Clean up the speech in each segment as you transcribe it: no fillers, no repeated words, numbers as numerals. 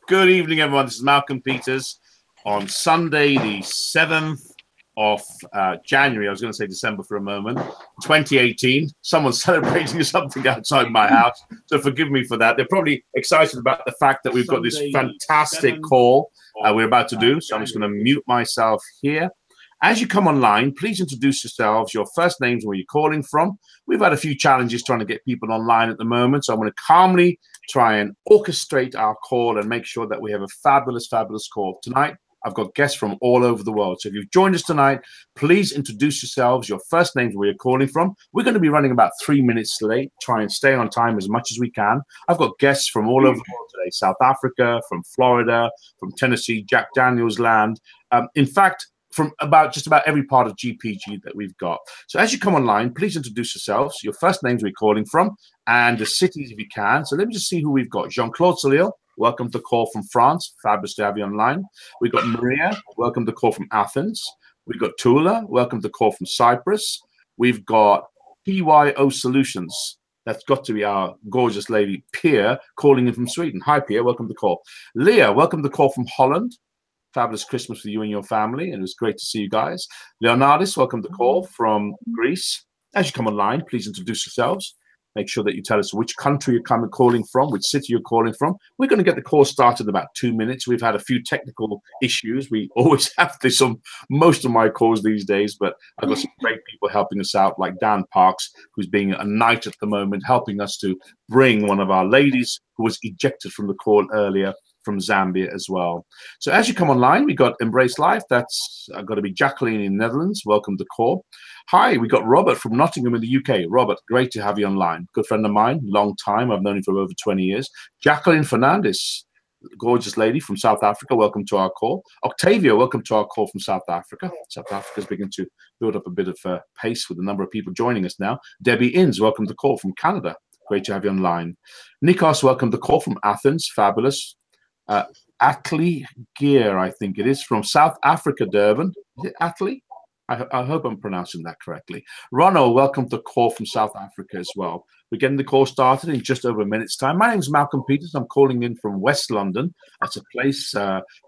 Good evening, everyone. This is Malcolm Peters on Sunday, the 7th of January. I was going to say December for a moment. 2018. Someone's celebrating something outside my house, so forgive me for that. They're probably excited about the fact that we've got this fantastic call we're about to do, so I'm just going to mute myself here. As you come online, please introduce yourselves, your first names, and where you're calling from. We've had a few challenges trying to get people online at the moment, so I'm going to calmly try and orchestrate our call and make sure that we have a fabulous, fabulous call. Tonight, I've got guests from all over the world. So if you've joined us tonight, please introduce yourselves, your first names, where you're calling from. We're going to be running about 3 minutes late. Try and stay on time as much as we can. I've got guests from all over the world today. South Africa, from Florida, from Tennessee, Jack Daniels land. In fact, from just about every part of GPG that we've got. So as you come online, please introduce yourselves, your first names, where you're calling from, and the cities if you can. So let me just see who we've got. Jean-Claude Salil, welcome to call from France. Fabulous to have you online. We've got Maria, welcome to call from Athens. We've got Tula, welcome to call from Cyprus. We've got PYO Solutions. That's got to be our gorgeous lady, Pia, calling in from Sweden. Hi, Pia, welcome to call. Leah, welcome to call from Holland. Fabulous Christmas for you and your family, and it was great to see you guys. Leonardis, welcome to call from Greece. As you come online, please introduce yourselves. Make sure that you tell us which country you're calling from, which city you're calling from. We're going to get the call started in about 2 minutes. We've had a few technical issues. We always have this on most of my calls these days, but I've got some great people helping us out, like Dan Parks, who's being a knight at the moment, helping us to bring one of our ladies who was ejected from the call earlier from Zambia as well. So as you come online, we got Embrace Life. That's got to be Jacqueline in the Netherlands. Welcome to call. Hi, we got Robert from Nottingham in the UK. Robert, great to have you online. Good friend of mine, long time. I've known him for over 20 years. Jacqueline Fernandez, gorgeous lady from South Africa. Welcome to our call. Octavia, welcome to our call from South Africa. South Africa's beginning to build up a bit of pace with the number of people joining us now. Debbie Inns, welcome to call from Canada. Great to have you online. Nikos, welcome to call from Athens. Fabulous. Atlee Gear, I think it is, from South Africa, Durban. Is it Atlee? I hope I'm pronouncing that correctly. Ronald, welcome to call from South Africa as well. We're getting the call started in just over a minute's time. My name is Malcolm Peters. I'm calling in from West London. That's a place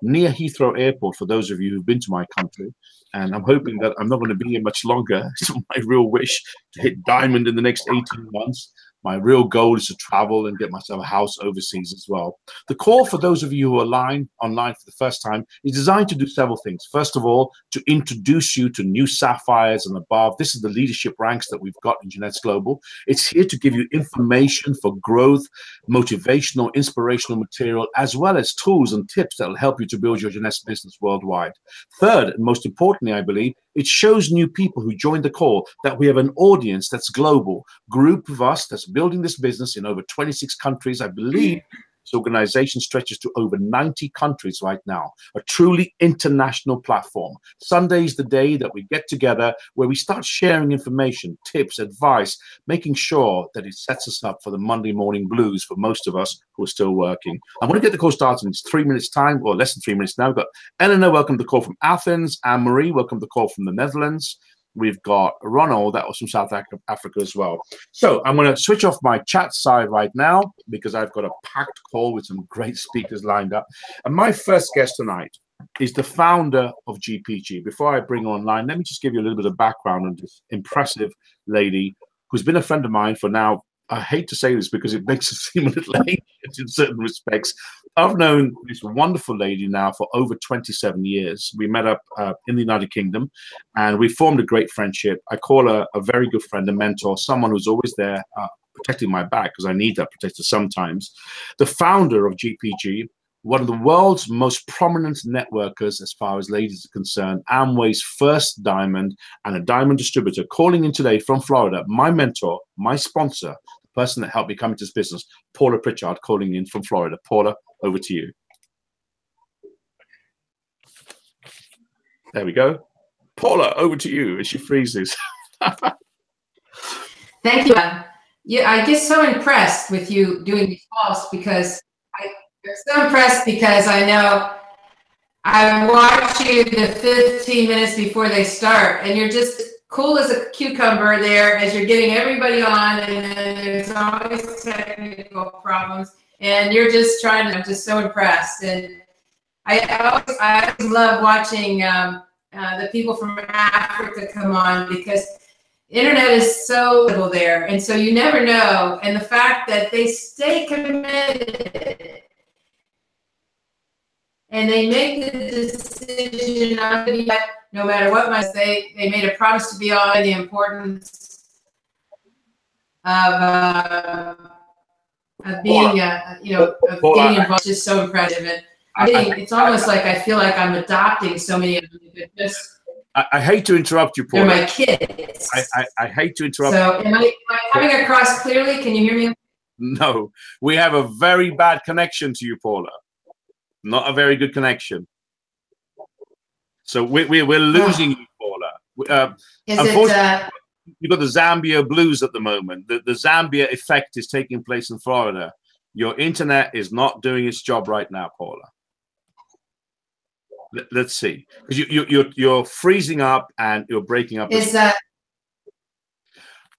near Heathrow Airport, for those of you who've been to my country. And I'm hoping that I'm not going to be here much longer. It's my real wish to hit diamond in the next 18 months. My real goal is to travel and get myself a house overseas as well. The call, for those of you who are online for the first time, is designed to do several things. First of all, to introduce you to new sapphires and above. This is the leadership ranks that we've got in Jeanette's Global. It's here to give you information for growth, motivational, inspirational material, as well as tools and tips that will help you to build your Jeanette's business worldwide. Third, and most importantly, I believe, it shows new people who join the call that we have an audience that's global, group of us that's building this business in over 26 countries. I believe this organization stretches to over 90 countries right now, a truly international platform. Sunday is the day that we get together where we start sharing information, tips, advice, making sure that it sets us up for the Monday morning blues for most of us who are still working. I'm going to get the call started in 3 minutes time, or less than 3 minutes now. We've got Eleanor, welcome to call from Athens. Anne-Marie, welcome to call from the Netherlands. We've got Ronald, that was from South Africa as well. So I'm going to switch off my chat side right now because I've got a packed call with some great speakers lined up. And my first guest tonight is the founder of GPG. Before I bring her online, let me just give you a little bit of background on this impressive lady who's been a friend of mine for now. I hate to say this because it makes it seem a little ancient in certain respects. I've known this wonderful lady now for over 27 years. We met up in the United Kingdom, and we formed a great friendship. I call her a very good friend, a mentor, someone who's always there protecting my back because I need that protector sometimes. The founder of GPG, one of the world's most prominent networkers as far as ladies are concerned, Amway's first diamond and a diamond distributor, calling in today from Florida, my mentor, my sponsor, the person that helped me come into this business, Paula Pritchard, calling in from Florida. Paula, over to you. There we go. Paula, over to you as she freezes. Thank you. Yeah, I get so impressed with you doing these calls because I'm so impressed because I know I watch you the 15 minutes before they start, and you're just cool as a cucumber there as you're getting everybody on, and then there's always technical problems. and you're just trying to. I'm just so impressed, and I always love watching the people from Africa come on, because internet is so little there, and so you never know. And the fact that they stay committed and they make the decision not to be, no matter what they made a promise to be on, the importance of being, of getting involved. Just so impressive. And it's almost like I feel like I'm adopting so many of them. I hate to interrupt you, Paula. They're my kids. I hate to interrupt. So am I coming across clearly? Can you hear me? No, we have a very bad connection to you, Paula. Not a very good connection. So we're losing you, Paula. Unfortunately, you've got the Zambia blues at the moment. The Zambia effect is taking place in Florida. Your internet is not doing its job right now, Paula. Let's see, because you're freezing up and you're breaking up. Is that?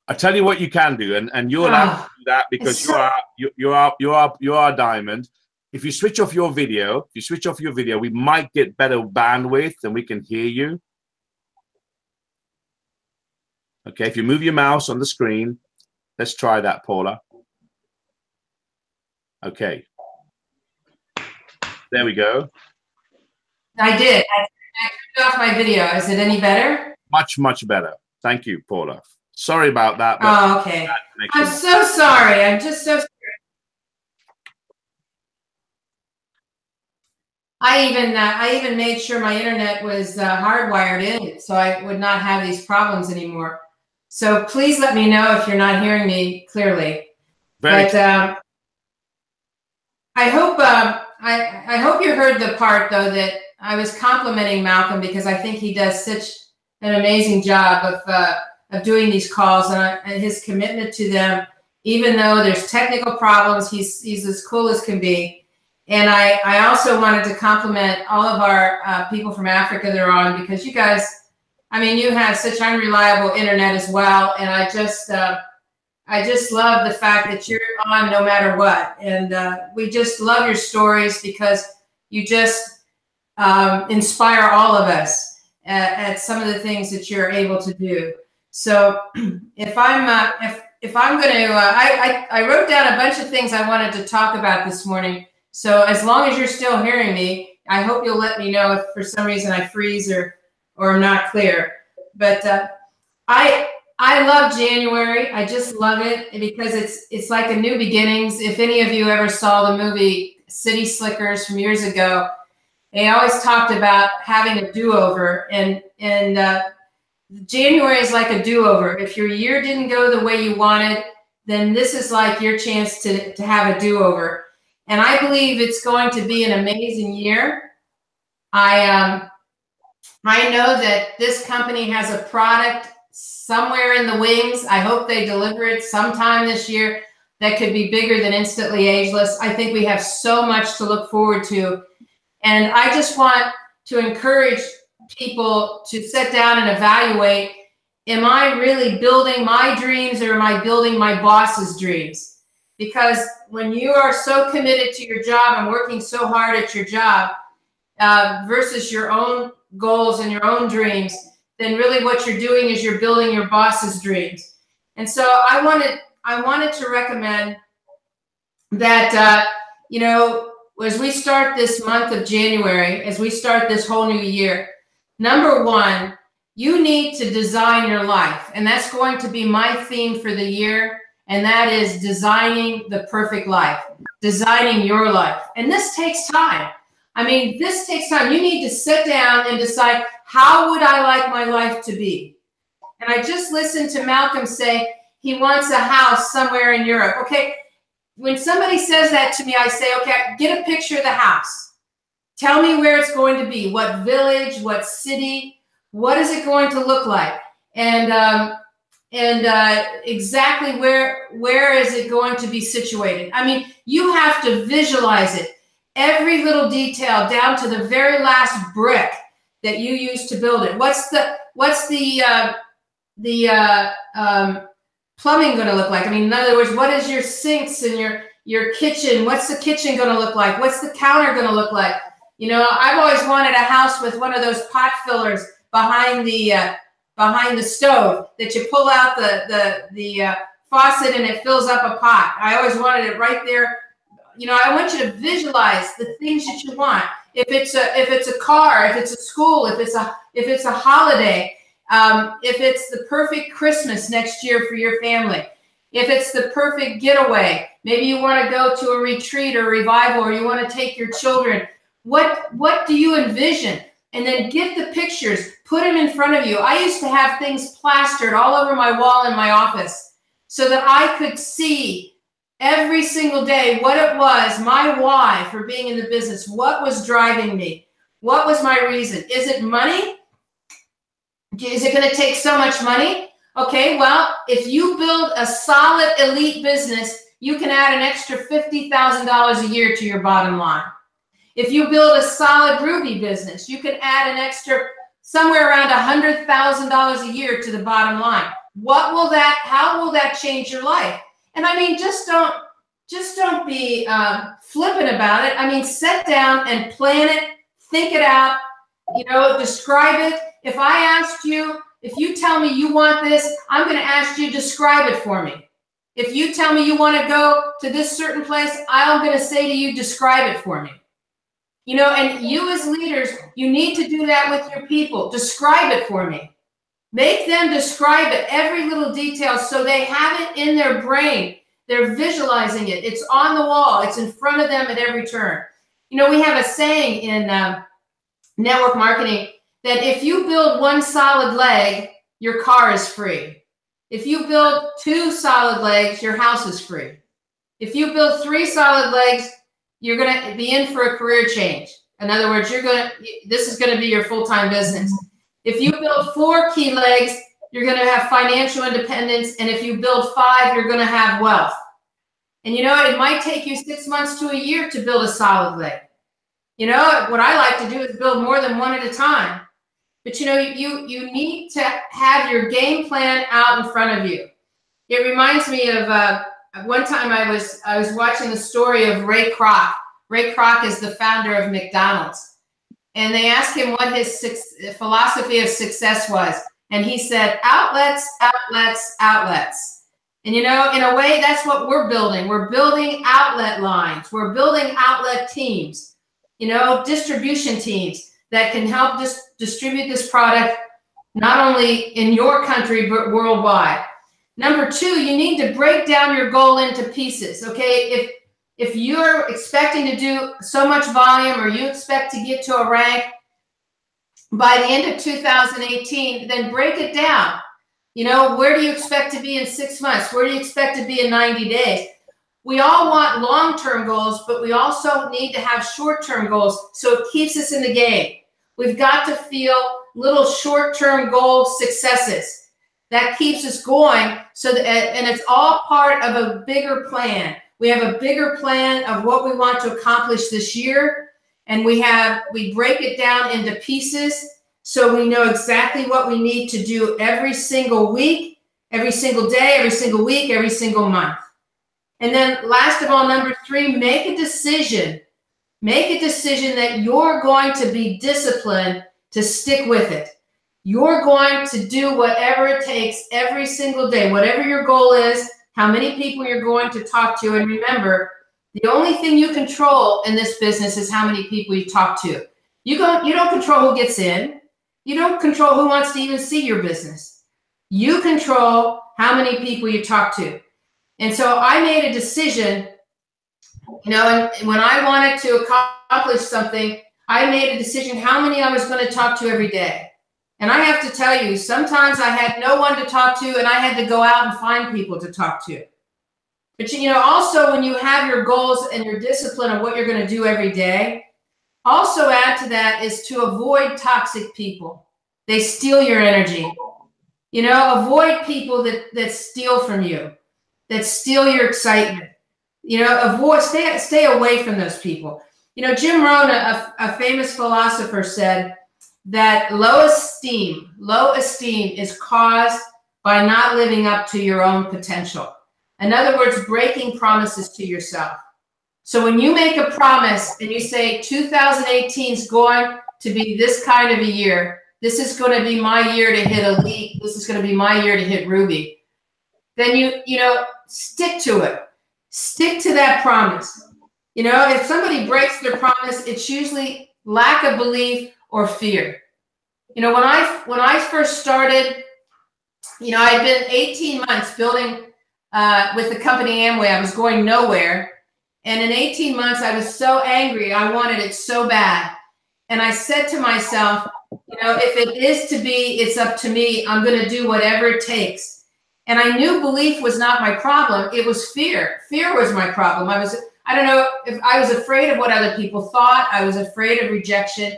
I tell you what you can do, and you're allowed to do that because you are Diamond. If you switch off your video, we might get better bandwidth and we can hear you. Okay, if you move your mouse on the screen, let's try that, Paula. Okay. There we go. I did. I turned off my video. Is it any better? Much, much better. Thank you, Paula. Sorry about that. Oh, okay. I'm so sorry. I'm just so sorry. I even made sure my internet was hardwired in, so I would not have these problems anymore. So please let me know if you're not hearing me clearly. But I hope you heard the part, though, that I was complimenting Malcolm, because I think he does such an amazing job of doing these calls, and his commitment to them, even though there's technical problems, he's as cool as can be. And I also wanted to compliment all of our people from Africa that are on, because you guys, I mean, you have such unreliable internet as well. And I just love the fact that you're on no matter what. And we just love your stories, because you just inspire all of us at some of the things that you're able to do. So if I'm going to, I wrote down a bunch of things I wanted to talk about this morning. So as long as you're still hearing me, I hope you'll let me know if for some reason I freeze or I'm not clear. But I love January. I just love it because it's like a new beginnings. If any of you ever saw the movie City Slickers from years ago, they always talked about having a do-over, and January is like a do-over. If your year didn't go the way you wanted, then this is like your chance to have a do-over. And I believe it's going to be an amazing year. I know that this company has a product somewhere in the wings. I hope they deliver it sometime this year that could be bigger than Instantly Ageless. I think we have so much to look forward to. And I just want to encourage people to sit down and evaluate, am I really building my dreams, or am I building my boss's dreams? Because when you are so committed to your job and working so hard at your job versus your own goals and your own dreams, then really what you're doing is you're building your boss's dreams. And so I wanted to recommend that, as we start this month of January, as we start this whole new year, number one, you need to design your life. And that's going to be my theme for the year. And that is designing the perfect life, designing your life. And this takes time. I mean, this takes time. You need to sit down and decide, how would I like my life to be? And I just listened to Malcolm say he wants a house somewhere in Europe. Okay, when somebody says that to me, I say, okay, get a picture of the house. Tell me where it's going to be, what village, what city, what is it going to look like? And exactly where is it going to be situated? I mean, you have to visualize it, every little detail down to the very last brick that you use to build it. What's the plumbing going to look like? I mean, in other words, what is your sinks and your kitchen. What's the kitchen going to look like? What's the counter going to look like? You know, I've always wanted a house with one of those pot fillers behind the stove that you pull out the faucet and it fills up a pot. I always wanted it right there. You know, I want you to visualize the things that you want. If it's a car, if it's a school, if it's a holiday, if it's the perfect Christmas next year for your family, if it's the perfect getaway, maybe you want to go to a retreat or revival, or you want to take your children. What do you envision? And then get the pictures, put them in front of you. I used to have things plastered all over my wall in my office so that I could see every single day what it was, my why for being in the business. What was driving me? What was my reason? Is it money? Is it going to take so much money? Okay, well, if you build a solid elite business, you can add an extra $50,000 a year to your bottom line. If you build a solid Ruby business, you can add an extra somewhere around $100,000 a year to the bottom line. How will that change your life? And I mean, just don't be flippant about it. I mean, sit down and plan it, think it out, you know, describe it. If I asked you, if you tell me you want this, I'm going to ask you to describe it for me. If you tell me you want to go to this certain place, I'm going to say to you, describe it for me. You know, and you as leaders, you need to do that with your people. Describe it for me. Make them describe it, every little detail, so they have it in their brain. They're visualizing it. It's on the wall. It's in front of them at every turn. You know, we have a saying in network marketing that if you build one solid leg, your car is free. If you build 2 solid legs, your house is free. If you build 3 solid legs, you're going to be in for a career change. In other words, this is going to be your full-time business. If you build 4 key legs, you're going to have financial independence. And if you build 5, you're going to have wealth. And you know, it might take you 6 months to a year to build a solid leg. You know, what I like to do is build more than one at a time. But you know, you need to have your game plan out in front of you. It reminds me of one time I was watching the story of Ray Kroc. Ray Kroc is the founder of McDonald's. And they asked him what his philosophy of success was. And he said, outlets, outlets, outlets. And you know, in a way, that's what we're building. We're building outlet lines. We're building outlet teams, you know, distribution teams that can help distribute this product, not only in your country, but worldwide. Number 2, you need to break down your goal into pieces, okay? If you're expecting to do so much volume, or you expect to get to a rank by the end of 2018, then break it down. You know, where do you expect to be in 6 months? Where do you expect to be in 90 days? We all want long-term goals, but we also need to have short-term goals so it keeps us in the game. We've got to feel little short-term goal successes. That keeps us going, and it's all part of a bigger plan. We have a bigger plan of what we want to accomplish this year, and we break it down into pieces so we know exactly what we need to do every single week, every single day, every single week, every single month. And then last of all, number 3, make a decision. Make a decision that you're going to be disciplined to stick with it. You're going to do whatever it takes every single day, whatever your goal is, how many people you're going to talk to. And remember, the only thing you control in this business is how many people you talk to. You don't control who gets in. You don't control who wants to even see your business. You control how many people you talk to. And so I made a decision, you know, and when I wanted to accomplish something, I made a decision how many I was going to talk to every day. And I have to tell you, sometimes I had no one to talk to, and I had to go out and find people to talk to. But, you know, also when you have your goals and your discipline of what you're going to do every day, also add to that is to avoid toxic people. They steal your energy. You know, avoid people that steal from you, that steal your excitement. You know, stay away from those people. You know, Jim Rohn, a famous philosopher, said that low esteem is caused by not living up to your own potential. In other words, breaking promises to yourself. So when you make a promise and you say 2018 is going to be this kind of a year, this is going to be my year to hit elite, this is going to be my year to hit ruby, then you know, stick to it. Stick to that promise. You know, if somebody breaks their promise, it's usually lack of belief or fear. You know, when I first started, you know, I'd been 18 months building with the company Amway. I was going nowhere. And in 18 months, I was so angry. I wanted it so bad. And I said to myself, you know, if it is to be, it's up to me. I'm going to do whatever it takes. And I knew belief was not my problem. It was fear. Fear was my problem. I don't know if I was afraid of what other people thought. I was afraid of rejection.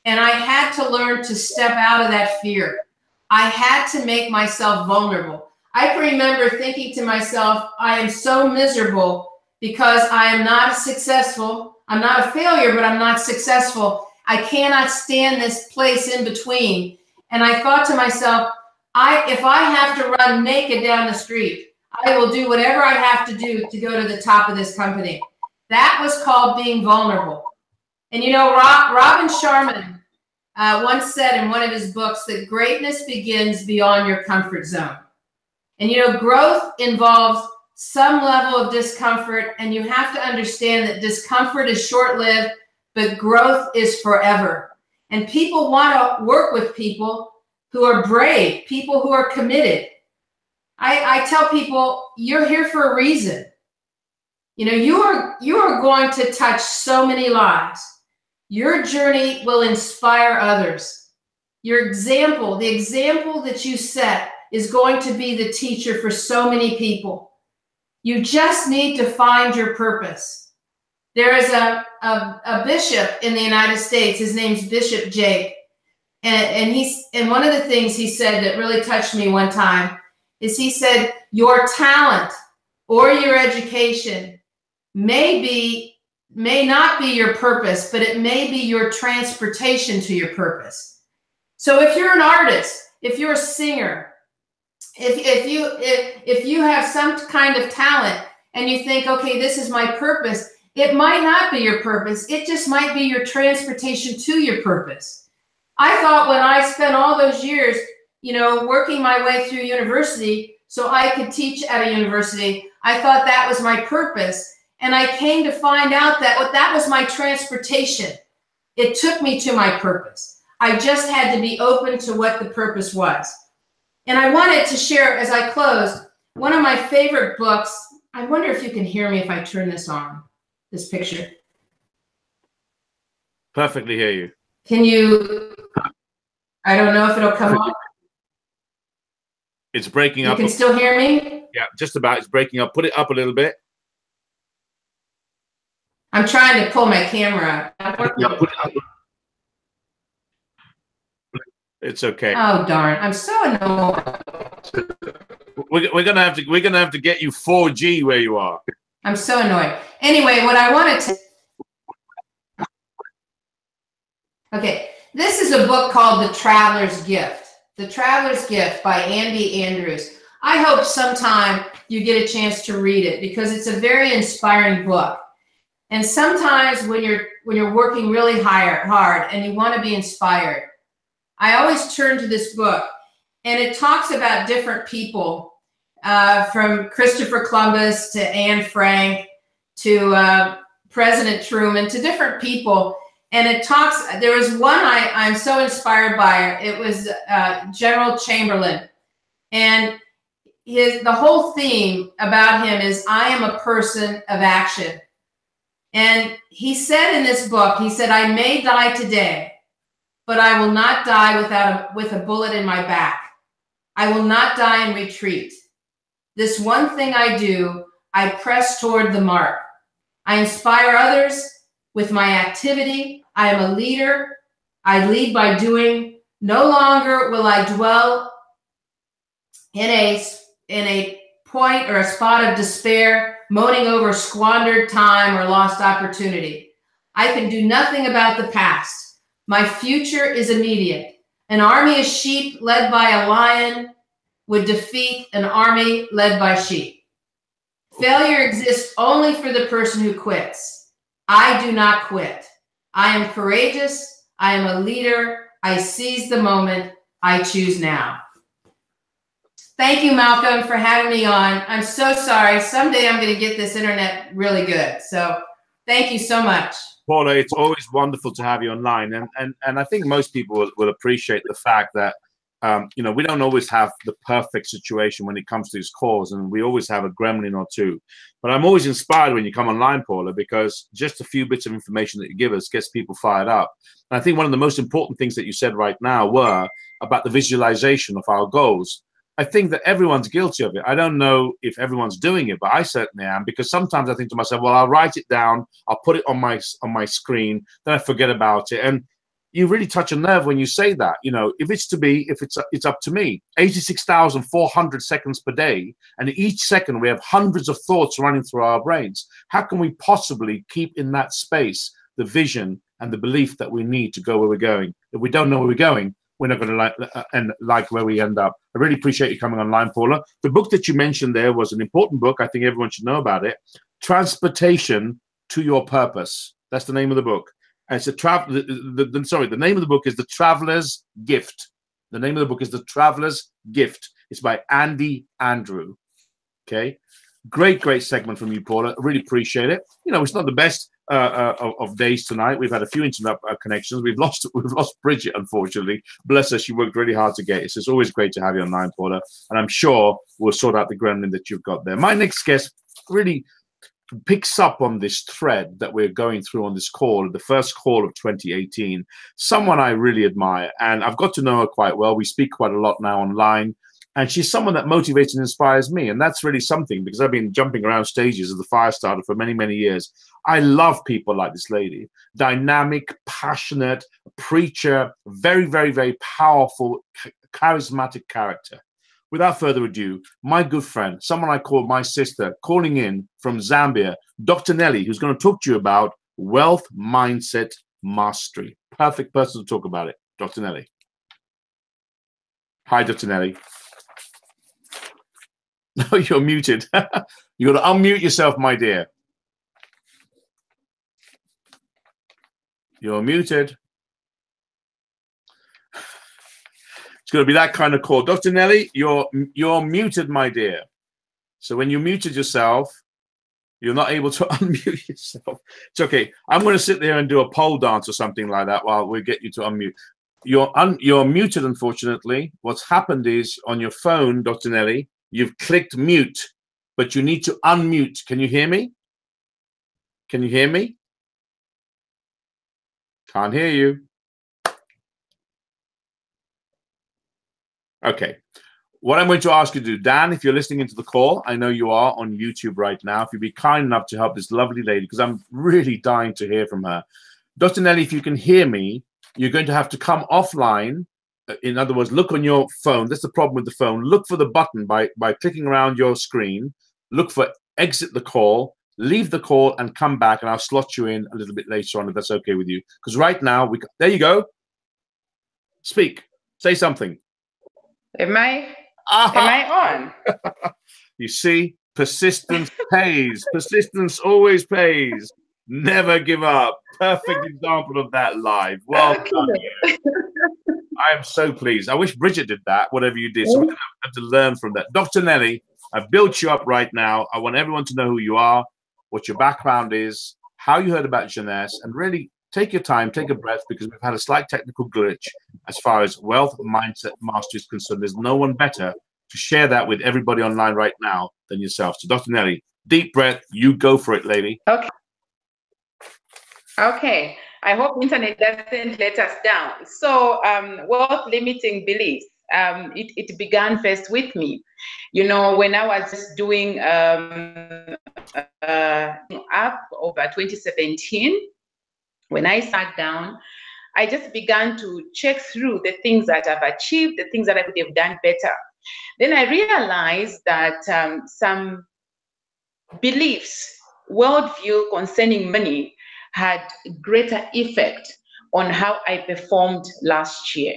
And I had to learn to step out of that fear. I had to make myself vulnerable. I can remember thinking to myself, I am so miserable because I am not successful. I'm not a failure, but I'm not successful. I cannot stand this place in between. And I thought to myself, if I have to run naked down the street, I will do whatever I have to do to go to the top of this company. That was called being vulnerable. And you know, Robin Sharman once said in one of his books that greatness begins beyond your comfort zone. And you know, growth involves some level of discomfort, and you have to understand that discomfort is short-lived, but growth is forever. And people want to work with people who are brave, people who are committed. I tell people, you're here for a reason. You know, you are going to touch so many lives. Your journey will inspire others. Your example, the example that you set is going to be the teacher for so many people. You just need to find your purpose. There is a bishop in the United States. His name's Bishop Jake. And one of the things he said that really touched me one time is he said, your talent or your education may not be your purpose, but it may be your transportation to your purpose. So if you're an artist, if you're a singer, if you have some kind of talent and you think, okay, this is my purpose, it might not be your purpose. It just might be your transportation to your purpose. I thought when I spent all those years, you know, working my way through university so I could teach at a university, I thought that was my purpose. And I came to find out that that was my transportation. It took me to my purpose. I just had to be open to what the purpose was. And I wanted to share, as I close, one of my favorite books. I wonder if you can hear me if I turn this on, this picture. Perfectly hear you. Can you, I don't know if it'll come on. It's breaking up. You can still hear me? Yeah, just about. It's breaking up. Put it up a little bit. I'm trying to pull my camera up. Yeah, put it up. It's okay. Oh darn! I'm so annoyed. We're gonna have to get you 4G where you are. I'm so annoyed. Anyway, what I wanted to. Okay, this is a book called The Traveler's Gift. The Traveler's Gift by Andy Andrews. I hope sometime you get a chance to read it because it's a very inspiring book. And sometimes when you're working really hard and you want to be inspired, I always turn to this book, and it talks about different people, from Christopher Columbus to Anne Frank to President Truman, to different people. And it talks, there was one I'm so inspired by. It was General Chamberlain. And the whole theme about him is, I am a person of action. And he said in this book, he said, I may die today, but I will not die with a bullet in my back. I will not die in retreat. This one thing I do, I press toward the mark. I inspire others with my activity. I am a leader. I lead by doing. No longer will I dwell in a point or a spot of despair, moaning over squandered time or lost opportunity. I can do nothing about the past. My future is immediate. An army of sheep led by a lion would defeat an army led by sheep. Failure exists only for the person who quits. I do not quit. I am courageous. I am a leader. I seize the moment. I choose now. Thank you, Malcolm, for having me on. I'm so sorry. Someday I'm going to get this internet really good. So thank you so much. Paula, it's always wonderful to have you online. And I think most people will appreciate the fact that, you know, we don't always have the perfect situation when it comes to these calls, and we always have a gremlin or two. But I'm always inspired when you come online, Paula, because just a few bits of information that you give us gets people fired up. And I think one of the most important things that you said right now were about the visualization of our goals. I think that everyone's guilty of it. I don't know if everyone's doing it, but I certainly am, because sometimes I think to myself, well, I'll write it down, I'll put it on my screen, then I forget about it. And you really touch a nerve when you say that. You know, if it's up to me. 86,400 seconds per day, and each second we have hundreds of thoughts running through our brains. How can we possibly keep in that space the vision and the belief that we need to go where we're going? If we don't know where we're going, we're not going to like where we end up. I really appreciate you coming online, Paula. The book that you mentioned there was an important book. I think everyone should know about it. Transportation to Your Purpose. That's the name of the book. And it's the name of the book is The Traveler's Gift. The name of the book is The Traveler's Gift. It's by Andy Andrew. Okay. Great segment from you, Paula. I really appreciate it. You know, it's not the best of days tonight. We've had a few internet connections. We've lost Bridget, unfortunately. Bless her, she worked really hard to get it. So it's always great to have you online, Paula. And I'm sure we'll sort out the gremlin that you've got there. My next guest really picks up on this thread that we're going through on this call, the first call of 2018. Someone I really admire, and I've got to know her quite well. We speak quite a lot now online. And she's someone that motivates and inspires me. And that's really something, because I've been jumping around stages as the fire starter for many, many years. I love people like this lady. Dynamic, passionate, preacher, very, very, very powerful, charismatic character. Without further ado, my good friend, someone I call my sister, calling in from Zambia, Dr. Nelly, who's going to talk to you about wealth mindset mastery. Perfect person to talk about it. Dr. Nelly. Hi, Dr. Nelly. No, you're muted. You got to unmute yourself, my dear. You're muted. It's going to be that kind of call. Dr. Nelly, you're muted, my dear. So when you muted yourself, you're not able to unmute yourself. It's okay. I'm going to sit there and do a pole dance or something like that while we get you to unmute. You're muted, unfortunately. What's happened is on your phone, Dr. Nelly, you've clicked mute, but you need to unmute. Can you hear me? Can you hear me? Can't hear you. Okay. What I'm going to ask you to do, Dan, if you're listening into the call, I know you are on YouTube right now. If you'd be kind enough to help this lovely lady, because I'm really dying to hear from her. Dr. Nelly, if you can hear me, you're going to have to come offline. In other words, look on your phone. That's the problem with the phone. Look for the button by clicking around your screen. Look for exit the call, leave the call, and come back, and I'll slot you in a little bit later on if that's okay with you. Because right now, there you go. Speak. Say something. Am I on? You see, persistence pays. Persistence always pays. Never give up. Perfect example of that live. Well done. I am so pleased. I wish Bridget did that, whatever you did. So we're going to have to learn from that. Dr. Nelly, I've built you up right now. I want everyone to know who you are, what your background is, how you heard about Jeunesse, and really take your time, take a breath, because we've had a slight technical glitch as far as wealth mindset mastery is concerned. There's no one better to share that with everybody online right now than yourself. So Dr. Nelly, deep breath. You go for it, lady. Okay. Okay. I hope internet doesn't let us down. So wealth limiting beliefs. It began first with me. You know, when I was just doing up over 2017, when I sat down, I just began to check through the things that I've achieved, the things that I could have done better. Then I realized that some beliefs, worldview concerning money had greater effect on how I performed last year.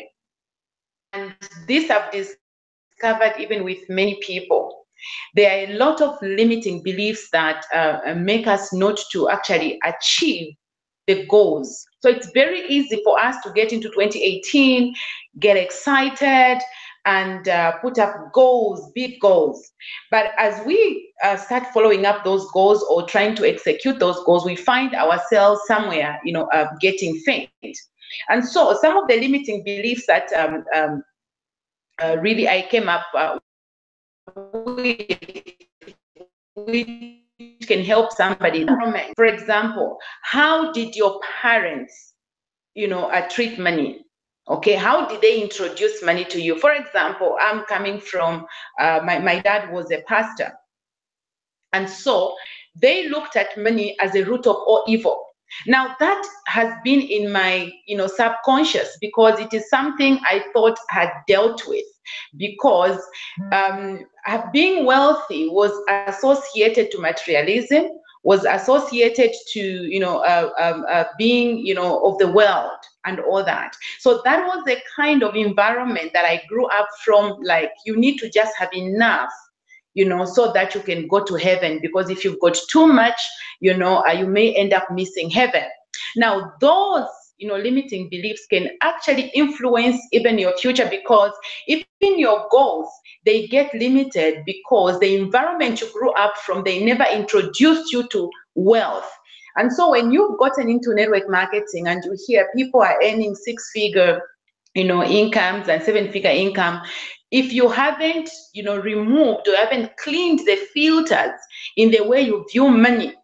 And this I've discovered even with many people. There are a lot of limiting beliefs that make us not to actually achieve the goals. So it's very easy for us to get into 2018, get excited, and put up goals, big goals. But as we start following up those goals or trying to execute those goals, we find ourselves somewhere, getting faint. And so some of the limiting beliefs that really I came up with, which can help somebody. For example, how did your parents, treat money? Okay, how did they introduce money to you? For example, I'm coming from, my dad was a pastor. And so they looked at money as a root of all evil. Now that has been in my, subconscious, because it is something I thought I had dealt with, because being wealthy was associated to materialism, was associated to, being, of the world and all that. So that was the kind of environment that I grew up from. Like, you need to just have enough, so that you can go to heaven, because if you've got too much, you may end up missing heaven. Now, those, limiting beliefs can actually influence even your future, because even your goals, they get limited because the environment you grew up from, they never introduced you to wealth. And so when you've gotten into network marketing and you hear people are earning 6-figure, incomes and 7-figure income, if you haven't, removed or haven't cleaned the filters in the way you view money,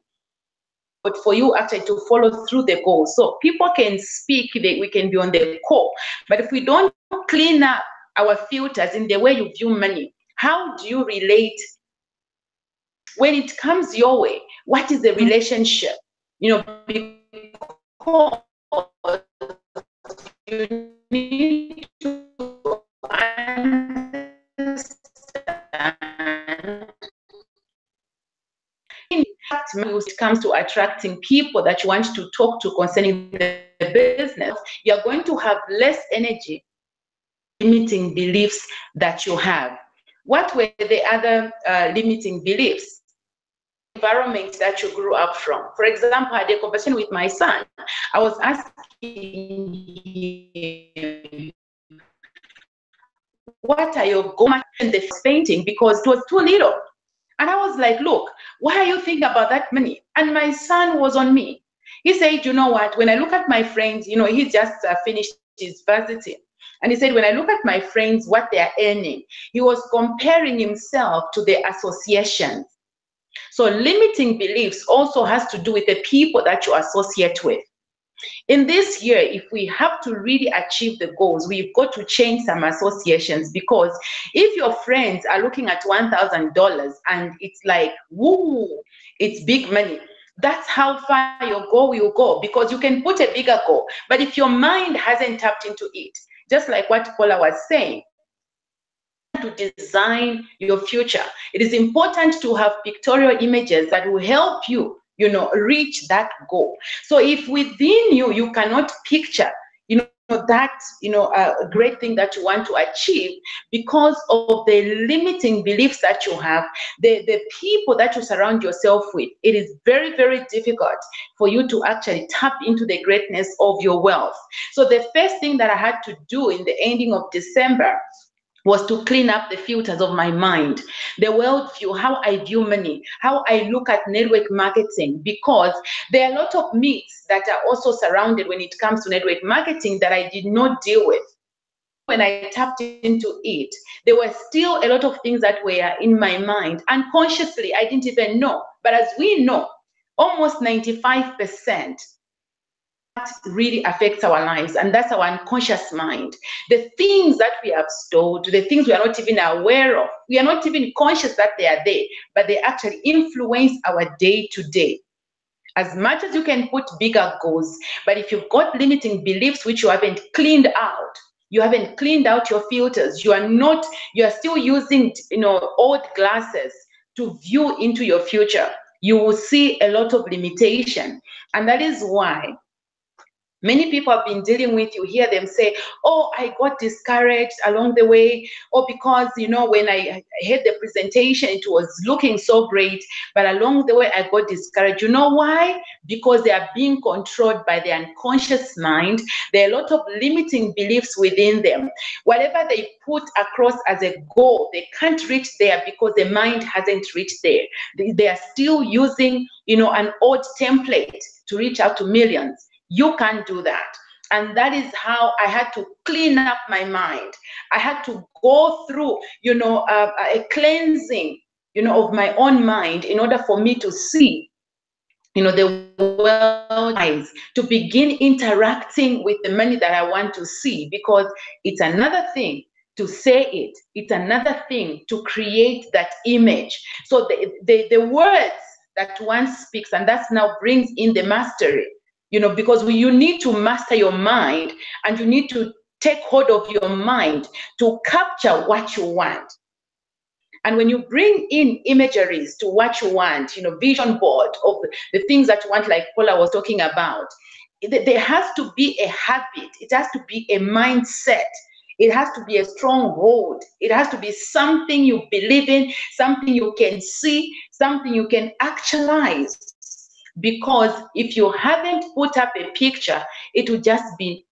but for you actually to follow through the goals. So people can speak, we can be on the call, but if we don't clean up our filters in the way you view money, how do you relate when it comes your way? What is the relationship? Because you need to understand when it comes to attracting people that you want to talk to concerning the business, you're going to have less energy, limiting beliefs that you have. What were the other limiting beliefs? Environment that you grew up from. For example, I had a conversation with my son. I was asking him, what are your goals in the painting, because it was too little. And I was like, look, why are you thinking about that money? And my son was on me. He said, you know what, when I look at my friends, he just finished his varsity. And he said, when I look at my friends, what they're earning, he was comparing himself to the associations. So limiting beliefs also has to do with the people that you associate with. In this year, if we have to really achieve the goals, we've got to change some associations, because if your friends are looking at $1,000 and it's like, woo, it's big money, that's how far your goal will go, because you can put a bigger goal. But if your mind hasn't tapped into it, just like what Paula was saying, to design your future, it is important to have pictorial images that will help you, reach that goal. So if within you, you cannot picture, that, a great thing that you want to achieve, because of the limiting beliefs that you have, the people that you surround yourself with, it is very, very difficult for you to actually tap into the greatness of your wealth. So the first thing that I had to do in the ending of December was to clean up the filters of my mind, the worldview, how I view money, how I look at network marketing, because there are a lot of myths that are also surrounded when it comes to network marketing that I did not deal with. When I tapped into it, there were still a lot of things that were in my mind. Unconsciously, I didn't even know. But as we know, almost 95% really affects our lives, and that's our unconscious mind. The things that we have stored, the things we are not even aware of, we are not even conscious that they are there, but they actually influence our day-to-day. As much as you can put bigger goals, but if you've got limiting beliefs which you haven't cleaned out, you haven't cleaned out your filters, you are still using old glasses to view into your future, you will see a lot of limitation. And that is why Many people have been dealing with, you hear them say, oh, I got discouraged along the way, or because, you know, when I had the presentation, it was looking so great, but along the way I got discouraged. You know why? Because they are being controlled by the unconscious mind. There are a lot of limiting beliefs within them. Whatever they put across as a goal, they can't reach there because the mind hasn't reached there. They are still using, you know, an old template to reach out to millions. You can't do that. And that is how I had to clean up my mind. I had to go through, you know, a cleansing, you know, of my own mind in order for me to see, you know, the world eyes, to begin interacting with the money that I want to see, because it's another thing to say it. It's another thing to create that image. So the words that one speaks, and that now brings in the mastery. You know, because you need to master your mind, and you need to take hold of your mind to capture what you want. And when you bring in imageries to what you want, you know, vision board of the things that you want, like Paula was talking about, there has to be a habit. It has to be a mindset. It has to be a stronghold. It has to be something you believe in, something you can see, something you can actualize. Because if you haven't put up a picture, it will just be.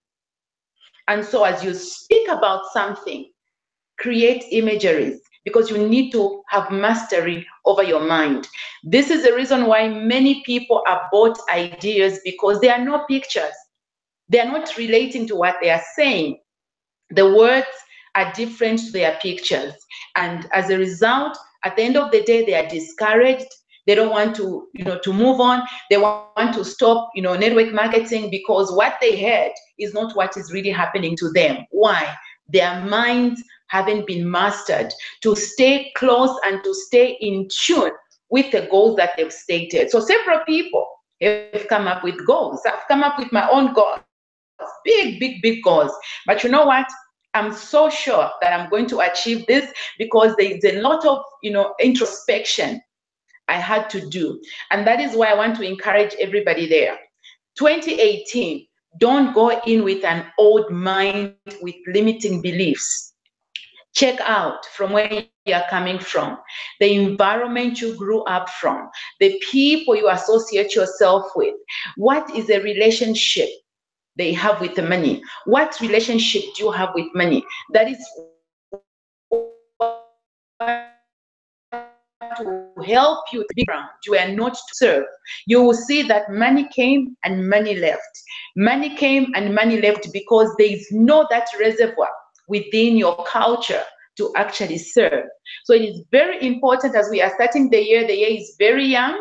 And so as you speak about something, create imageries, because you need to have mastery over your mind. This is the reason why many people abort ideas, because there are no pictures. They are not relating to what they are saying. The words are different to their pictures. And as a result, at the end of the day, they are discouraged. They don't want to, you know, to move on. They want to stop, you know, network marketing, because what they heard is not what is really happening to them. Why? Their minds haven't been mastered to stay close and to stay in tune with the goals that they've stated. So several people have come up with goals. I've come up with my own goals, big goals. But you know what? I'm so sure that I'm going to achieve this, because there's a lot of, you know, introspection I had to do. And that is why I want to encourage everybody there. 2018, don't go in with an old mind with limiting beliefs. Check out from where you are coming from, the environment you grew up from, the people you associate yourself with. What is the relationship they have with the money? What relationship do you have with money? That is to help you to be around. You are not to serve. You will see that money came and money left. Money came and money left because there is no that reservoir within your culture to actually serve. So it is very important, as we are starting the year is very young.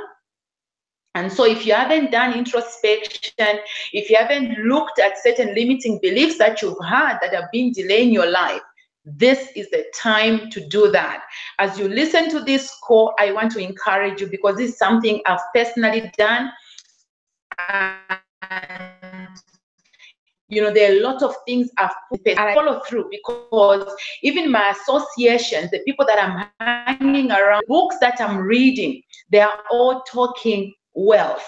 And so if you haven't done introspection, if you haven't looked at certain limiting beliefs that you've had that have been delaying your life, this is the time to do that. As you listen to this call, I want to encourage you, because this is something I've personally done. And, you know, there are a lot of things I've put in and I follow through, because even my associations, the people that I'm hanging around, books that I'm reading, they are all talking wealth.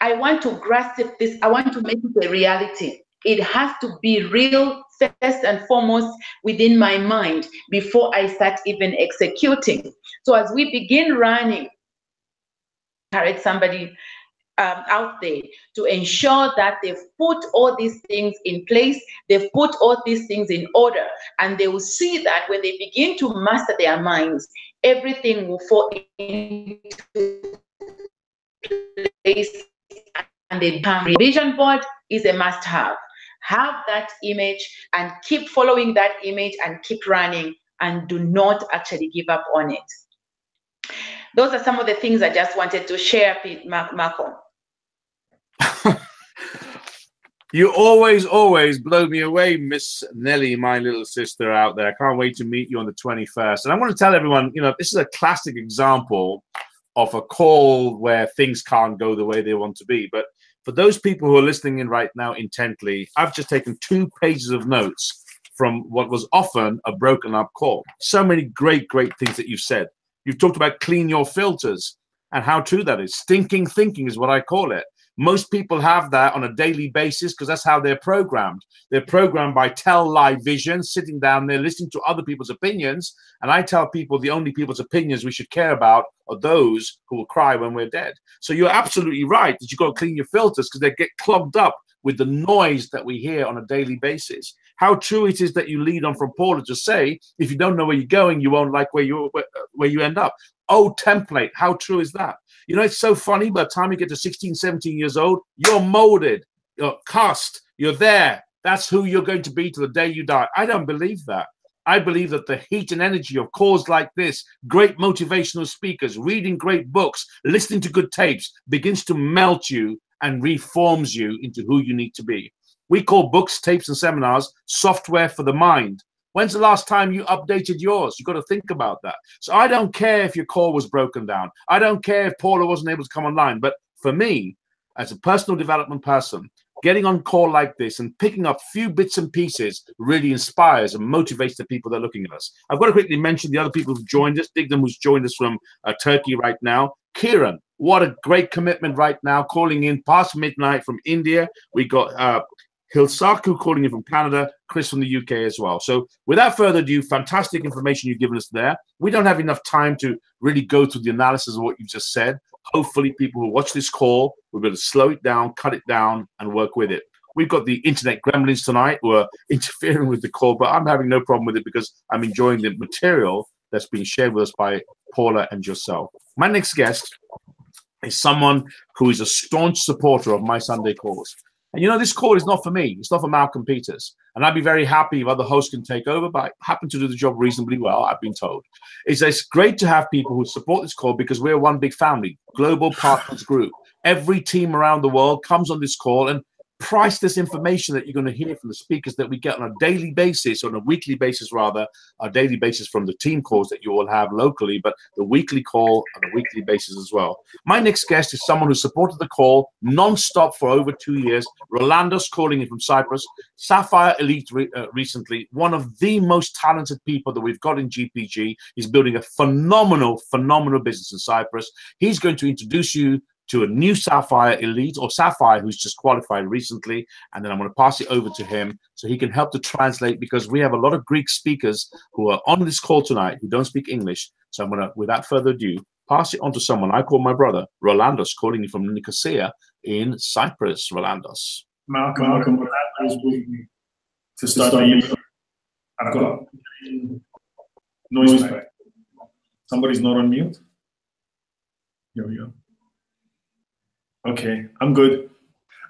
I want to grasp this. I want to make it a reality. It has to be real first and foremost within my mind before I start even executing. So as we begin running, encourage somebody out there to ensure that they've put all these things in place, they've put all these things in order, and they will see that when they begin to master their minds, everything will fall into place, and the vision board is a must-have. Have that image and keep following that image and keep running, and do not actually give up on it. Those are some of the things I just wanted to share, Marco. You always blow me away, Miss Nelly, my little sister out there. I can't wait to meet you on the 21st. And I want to tell everyone, you know, this is a classic example of a call where things can't go the way they want to be. But for those people who are listening in right now intently, I've just taken 2 pages of notes from what was often a broken up call. So many great things that you've said. You've talked about clean your filters and how true that is. Stinking thinking is what I call it. Most people have that on a daily basis because that's how they're programmed. They're programmed by tell, lie, vision, sitting down there, listening to other people's opinions. And I tell people the only people's opinions we should care about are those who will cry when we're dead. So you're absolutely right that you've got to clean your filters because they get clogged up with the noise that we hear on a daily basis. How true it is that you lead on from Paula to say, if you don't know where you're going, you won't like where you end up. Oh, template, how true is that? You know, it's so funny, by the time you get to 16, 17 years old, you're molded, you're cast, you're there. That's who you're going to be to the day you die. I don't believe that. I believe that the heat and energy of calls like this, great motivational speakers, reading great books, listening to good tapes, begins to melt you and reforms you into who you need to be. We call books, tapes, and seminars software for the mind. When's the last time you updated yours? You've got to think about that. So I don't care if your call was broken down. I don't care if Paula wasn't able to come online. But for me, as a personal development person, getting on call like this and picking up few bits and pieces really inspires and motivates the people that are looking at us. I've got to quickly mention the other people who've joined us. Digdam, who's joined us from Turkey right now. Kieran, what a great commitment right now, calling in past midnight from India. We got Hilsaku calling in from Canada, Chris from the UK as well. So without further ado, fantastic information you've given us there. We don't have enough time to really go through the analysis of what you've just said. Hopefully people who watch this call will be able to slow it down, cut it down, and work with it. We've got the internet gremlins tonight who are interfering with the call, but I'm having no problem with it because I'm enjoying the material that's being shared with us by Paula and yourself. My next guest is someone who is a staunch supporter of my Sunday calls. And you know, this call is not for me. It's not for Malcolm Peters. And I'd be very happy if other hosts can take over, but I happen to do the job reasonably well, I've been told. It's great to have people who support this call because we're one big family, global partners group. Every team around the world comes on this call and priceless information that you're going to hear from the speakers that we get on a daily basis, on a weekly basis rather, a daily basis from the team calls that you all have locally, but the weekly call on a weekly basis as well. My next guest is someone who supported the call non-stop for over 2 years. Rolando's calling in from Cyprus. Sapphire Elite recently, one of the most talented people that we've got in GPG. He's building a phenomenal business in Cyprus. He's going to introduce you to a new Sapphire Elite, or Sapphire who's just qualified recently, and then I'm going to pass it over to him so he can help to translate, because we have a lot of Greek speakers who are on this call tonight who don't speak English. So I'm going to, without further ado, pass it on to someone I call my brother, Rolandos, calling you from Nicosia in Cyprus. Rolandos. Malcolm, what happens with me to start the year? I've got noise back. Somebody's not on mute? Here we go. Okay, I'm good.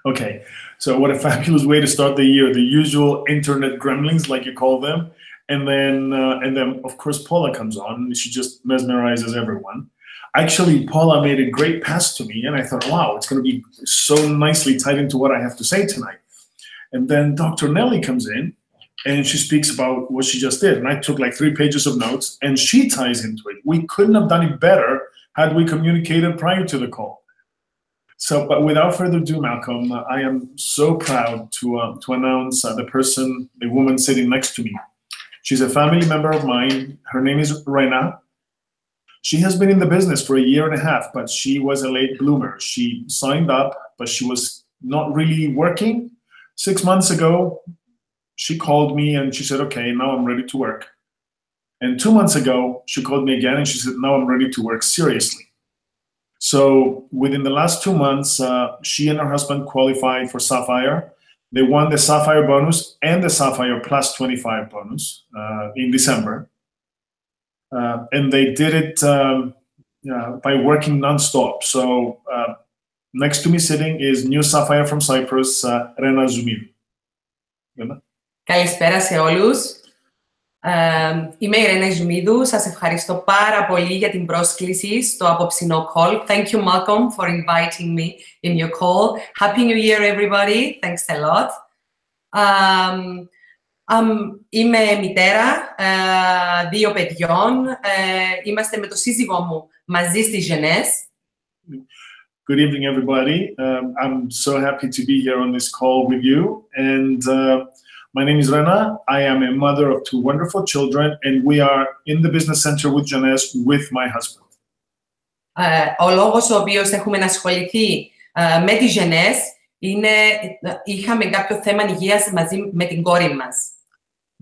Okay, so what a fabulous way to start the year. The usual internet gremlins, like you call them. And then of course, Paula comes on and she just mesmerizes everyone. Actually, Paula made a great pass to me and I thought, wow, it's going to be so nicely tied into what I have to say tonight. And then Dr. Nelly comes in and she speaks about what she just did. And I took like 3 pages of notes and she ties into it. We couldn't have done it better had we communicated prior to the call. So, but without further ado, Malcolm, I am so proud to announce the woman sitting next to me. She's a family member of mine. Her name is Rena. She has been in the business for 1.5 years, but she was a late bloomer. She signed up, but she was not really working. 6 months ago, she called me and she said, okay, now I'm ready to work. And 2 months ago, she called me again and she said, now I'm ready to work seriously. So within the last 2 months, she and her husband qualified for Sapphire. They won the Sapphire bonus and the Sapphire plus 25 bonus in December. And they did it by working nonstop. So next to me sitting is new Sapphire from Cyprus, Rena Zoumidou. Καλησπέρα σε όλους. Είμαι η Ρένα Ζουμίδου. Σας ευχαριστώ πάρα πολύ για την πρόσκληση στο απόψινό call. Thank you, Malcolm, for inviting me in your call. Happy New Year, everybody. Thanks a lot. Είμαι μητέρα 2 παιδιών. Είμαστε με το σύζυγό μου μαζί στη Γενές. Good evening, everybody. I'm so happy to be here on this call with you. And my name is Rena. I am a mother of 2 wonderful children, and we are in the business center with Jeunesse with my husband. Ο λόγος ο οποίος έχουμε ασχοληθεί Με τη Γενές είχαμε κάποιο θέμα υγείας μαζί με την κόρη μας.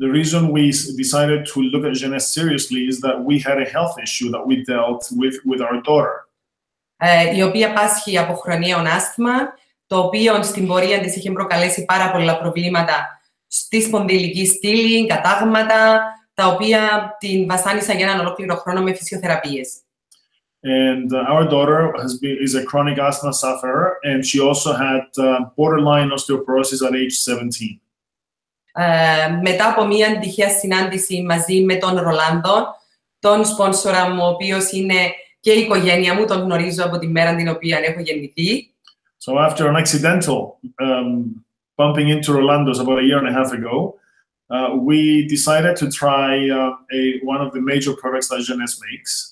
The reason we decided to look at Jeunesse seriously is that we had a health issue that we dealt with our daughter. Η οποία πάσχει από χρονιαίο άσθμα, το οποίο στην πορεία της είχε προκαλέσει πάρα πολλά προβλήματα στη σπονδυλική στήλη, κατάγματα, τα οποία την βασάνισαν για έναν ολόκληρο χρόνο με φυσιοθεραπείες. And our daughter is a chronic asthma sufferer, and she also had borderline osteoporosis at age 17. Μετά από μια τυχαία συνάντηση μαζί με τον Ρολάντο, τον σπόνσορα μου, ο οποίος είναι και η οικογένεια μου, τον γνωρίζω από τη μέρα την οποία έχω γεννηθεί. So after an accidental bumping into Rolando's about a year and a half ago, we decided to try one of the major products that Jeunesse makes.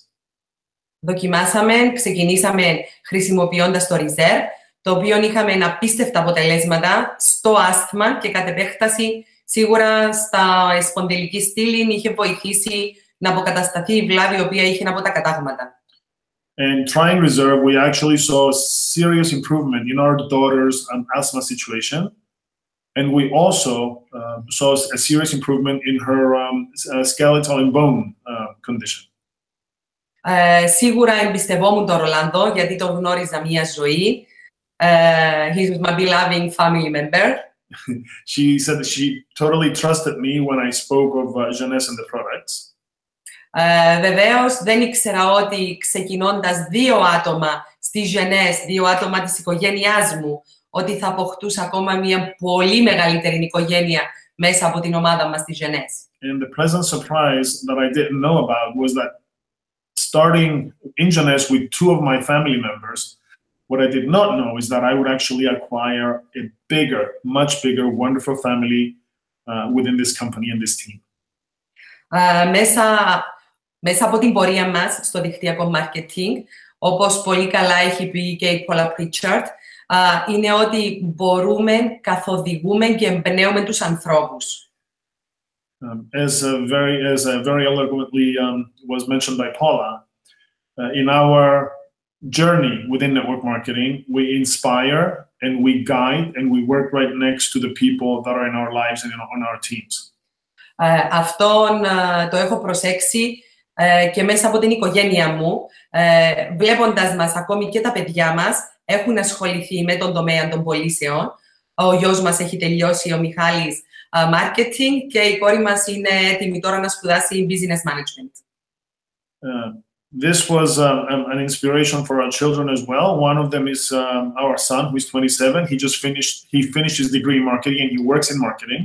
Ξεκινήσαμε χρησιμοποιώντας το Reserve, το οποίο είχαμε απίστευτα αποτελέσματα στο άσθμα και κατ' επέκταση σίγουρα στα σπονδυλική στήλη είχε βοηθήσει να αποκατασταθεί η βλάβη η οποία είχε από τα κατάγματα. And trying Reserve, we actually saw a serious improvement in our daughter's asthma situation. And we also saw a serious improvement in her skeletal and bone condition. Σίγουρα εμπιστευόμουν τον Ρολάντο, γιατί τον γνώριζα μια ζωή. He's my beloved family member. She said that she totally trusted me when I spoke of Jeunesse and the products. Βεβαίως, δεν ήξερα ότι ξεκινώντας 2 άτομα στη Jeunesse, 2 άτομα της οικογένειάς μου, ότι θα αποκτούσα ακόμα μια πολύ μεγαλύτερη οικογένεια μέσα από την ομάδα μας στη Jeunesse. And the pleasant surprise that I didn't know about was that starting in Jeunesse with 2 of my family members, what I did not know is that I would actually acquire a bigger, much bigger, wonderful family within this company and this team. Μέσα από την πορεία μας στο δικτυακό marketing, όπως πολύ καλά έχει πει και η Paula Pritchard, είναι ότι μπορούμε, καθοδηγούμε και εμπνέουμε τους ανθρώπους. As very eloquently was mentioned by Paula, in our journey within network marketing, we inspire and we guide and we work right next to the people that are in our lives and on our teams. Αυτόν το έχω προσέξει και μέσα από την οικογένεια μου, βλέποντας μας, ακόμη και τα παιδιά μας, έχουν ασχοληθεί με τον τομέα των πωλήσεων. Ο γιος μας έχει τελειώσει, ο Μιχάλης, marketing και η κόρη μας είναι έτοιμη τώρα να σπουδάσει business management. This was an inspiration for our children as well. One of them is our son, who is 27. He finished his degree in marketing and he works in marketing.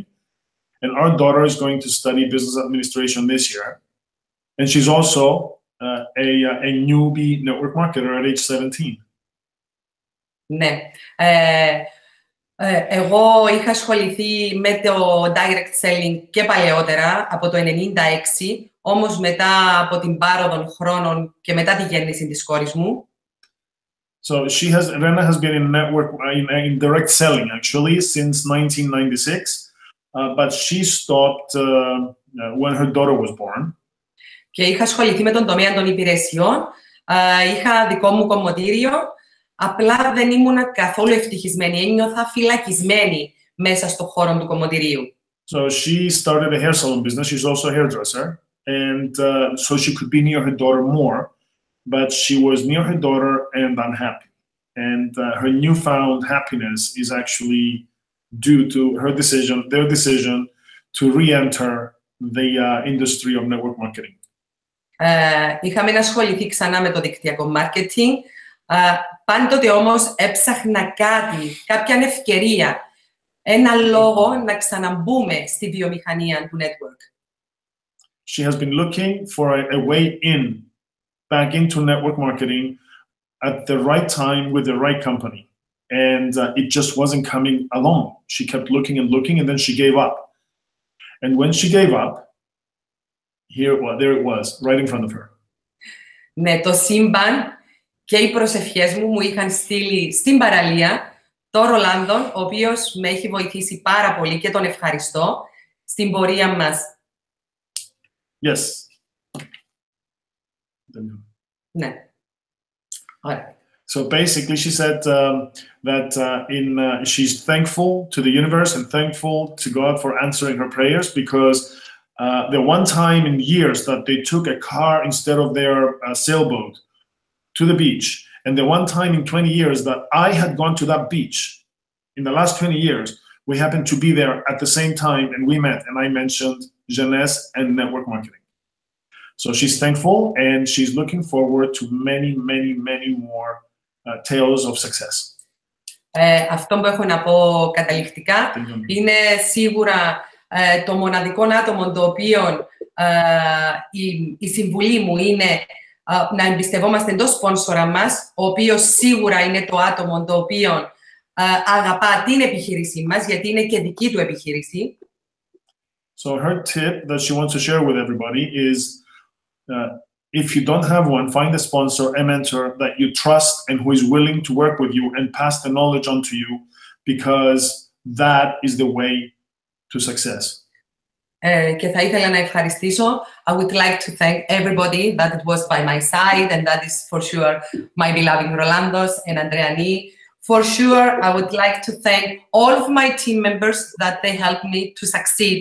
And our daughter is going to study business administration this year. And she's also a newbie network marketer at age 17. Ναι. Εγώ είχα ασχοληθεί με το direct selling και παλαιότερα, από το 1996, όμως μετά από την πάροδο χρόνων και μετά τη γέννηση της κόρης μου. So Rena has been in direct selling actually since 1996, but she stopped when her daughter was born. Και είχα ασχοληθεί με τον τομέα των υπηρεσιών, είχα δικό μου κομμωτήριο, απλά δεν ήμουν καθόλου ευτυχισμένη, ένιωθα φυλακισμένη μέσα στον χώρο του κομμωτηρίου. So she started a hair salon business, she's also a hairdresser, and so she could be near her daughter more, but she was near her daughter and unhappy. And her newfound happiness is actually due to their decision to re-enter the industry of network marketing. Είχαμε να ασχοληθεί ξανά με το δικτυακό marketing. Πάντοτε όμως έψαχνα κάποια ευκαιρία, ένα λόγο να ξαναμπούμε στη βιομηχανία του network. She has been looking for a way back into network marketing at the right time with the right company. And it just wasn't coming along. She kept looking and looking, and then she gave up. And when she gave up, there it was, right in front of her. Ναι, το σύμπαν και οι προσευχές μου είχαν στείλει στην παραλία τον Ρολάντον, ο οποίος με έχει βοηθήσει πάρα πολύ και τον ευχαριστώ στην πορεία μας. Yes. Ναι. Ωραία. So basically, she said that she's thankful to the universe and thankful to God for answering her prayers, because the one time in years that they took a car instead of their sailboat to the beach, and the one time in 20 years that I had gone to that beach, in the last 20 years, we happened to be there at the same time, and we met, and I mentioned jeunesse and network marketing. So she's thankful, and she's looking forward to many, many, many more tales of success. Αυτό που έχω να πω καταληκτικά είναι σίγουρα το μοναδικό άτομο το οποίο η συμβουλή μου είναι να εμπιστευόμαστε τον σπόνσορα μας, ο οποίος σίγουρα είναι το άτομο το οποίο αγαπά την επιχείρησή μας, γιατί είναι και δική του επιχείρηση. So her tip that she wants to share with everybody is, if you don't have one, find a sponsor, a mentor that you trust and who is willing to work with you and pass the knowledge on to you, because that is the way to success. Και θα ήθελα να ευχαριστήσω. I would like to thank everybody that was by my side, and that is for sure my beloved Rolandos and Andreani. For sure, I would like to thank all of my team members that they helped me to succeed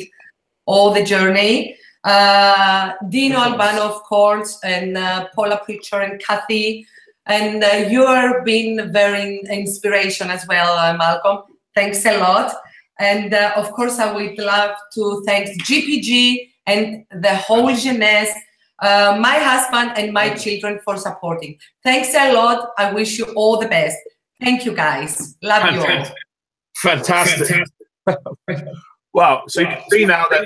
all the journey. Dino Albano, of course, and Paula Preacher and Kathy. And you are being very inspiration as well, Malcolm. Thanks a lot. And of course, I would love to thank GPG and the whole jeunesse, my husband and my children for supporting. Thanks a lot. I wish you all the best. Thank you, guys. Love you all. Fantastic. Wow. So you can see now that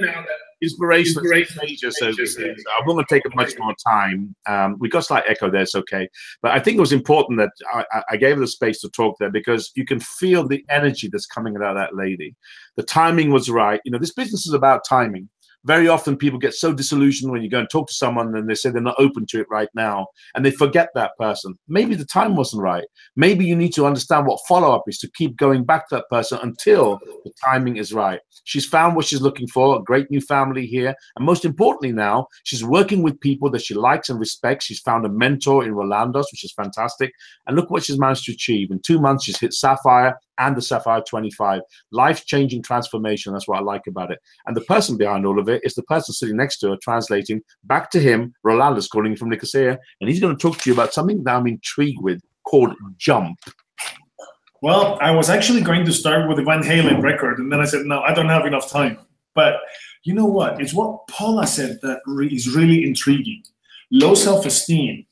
inspiration is major. So I'm not going to take up much more time. We got slight echo there, it's okay. But I think it was important that I gave her the space to talk there, because you can feel the energy that's coming out of that lady. The timing was right. You know, this business is about timing. Very often people get so disillusioned when you go and talk to someone and they say they're not open to it right now, and they forget that person. Maybe the time wasn't right. Maybe you need to understand what follow-up is to keep going back to that person until the timing is right. She's found what she's looking for, a great new family here. And most importantly now, she's working with people that she likes and respects. She's found a mentor in Rolandos, which is fantastic. And look what she's managed to achieve. In 2 months, she's hit Sapphire and the Sapphire 25. Life-changing transformation. That's what I like about it. And the person behind all of it is the person sitting next to her, translating back to him. Rolando's calling from Nicosia, and he's going to talk to you about something that I'm intrigued with called jump. Well, I was actually going to start with the Van Halen record, and then I said, no, I don't have enough time. But you know what? It's what Paula said that is really intriguing. Low self-esteem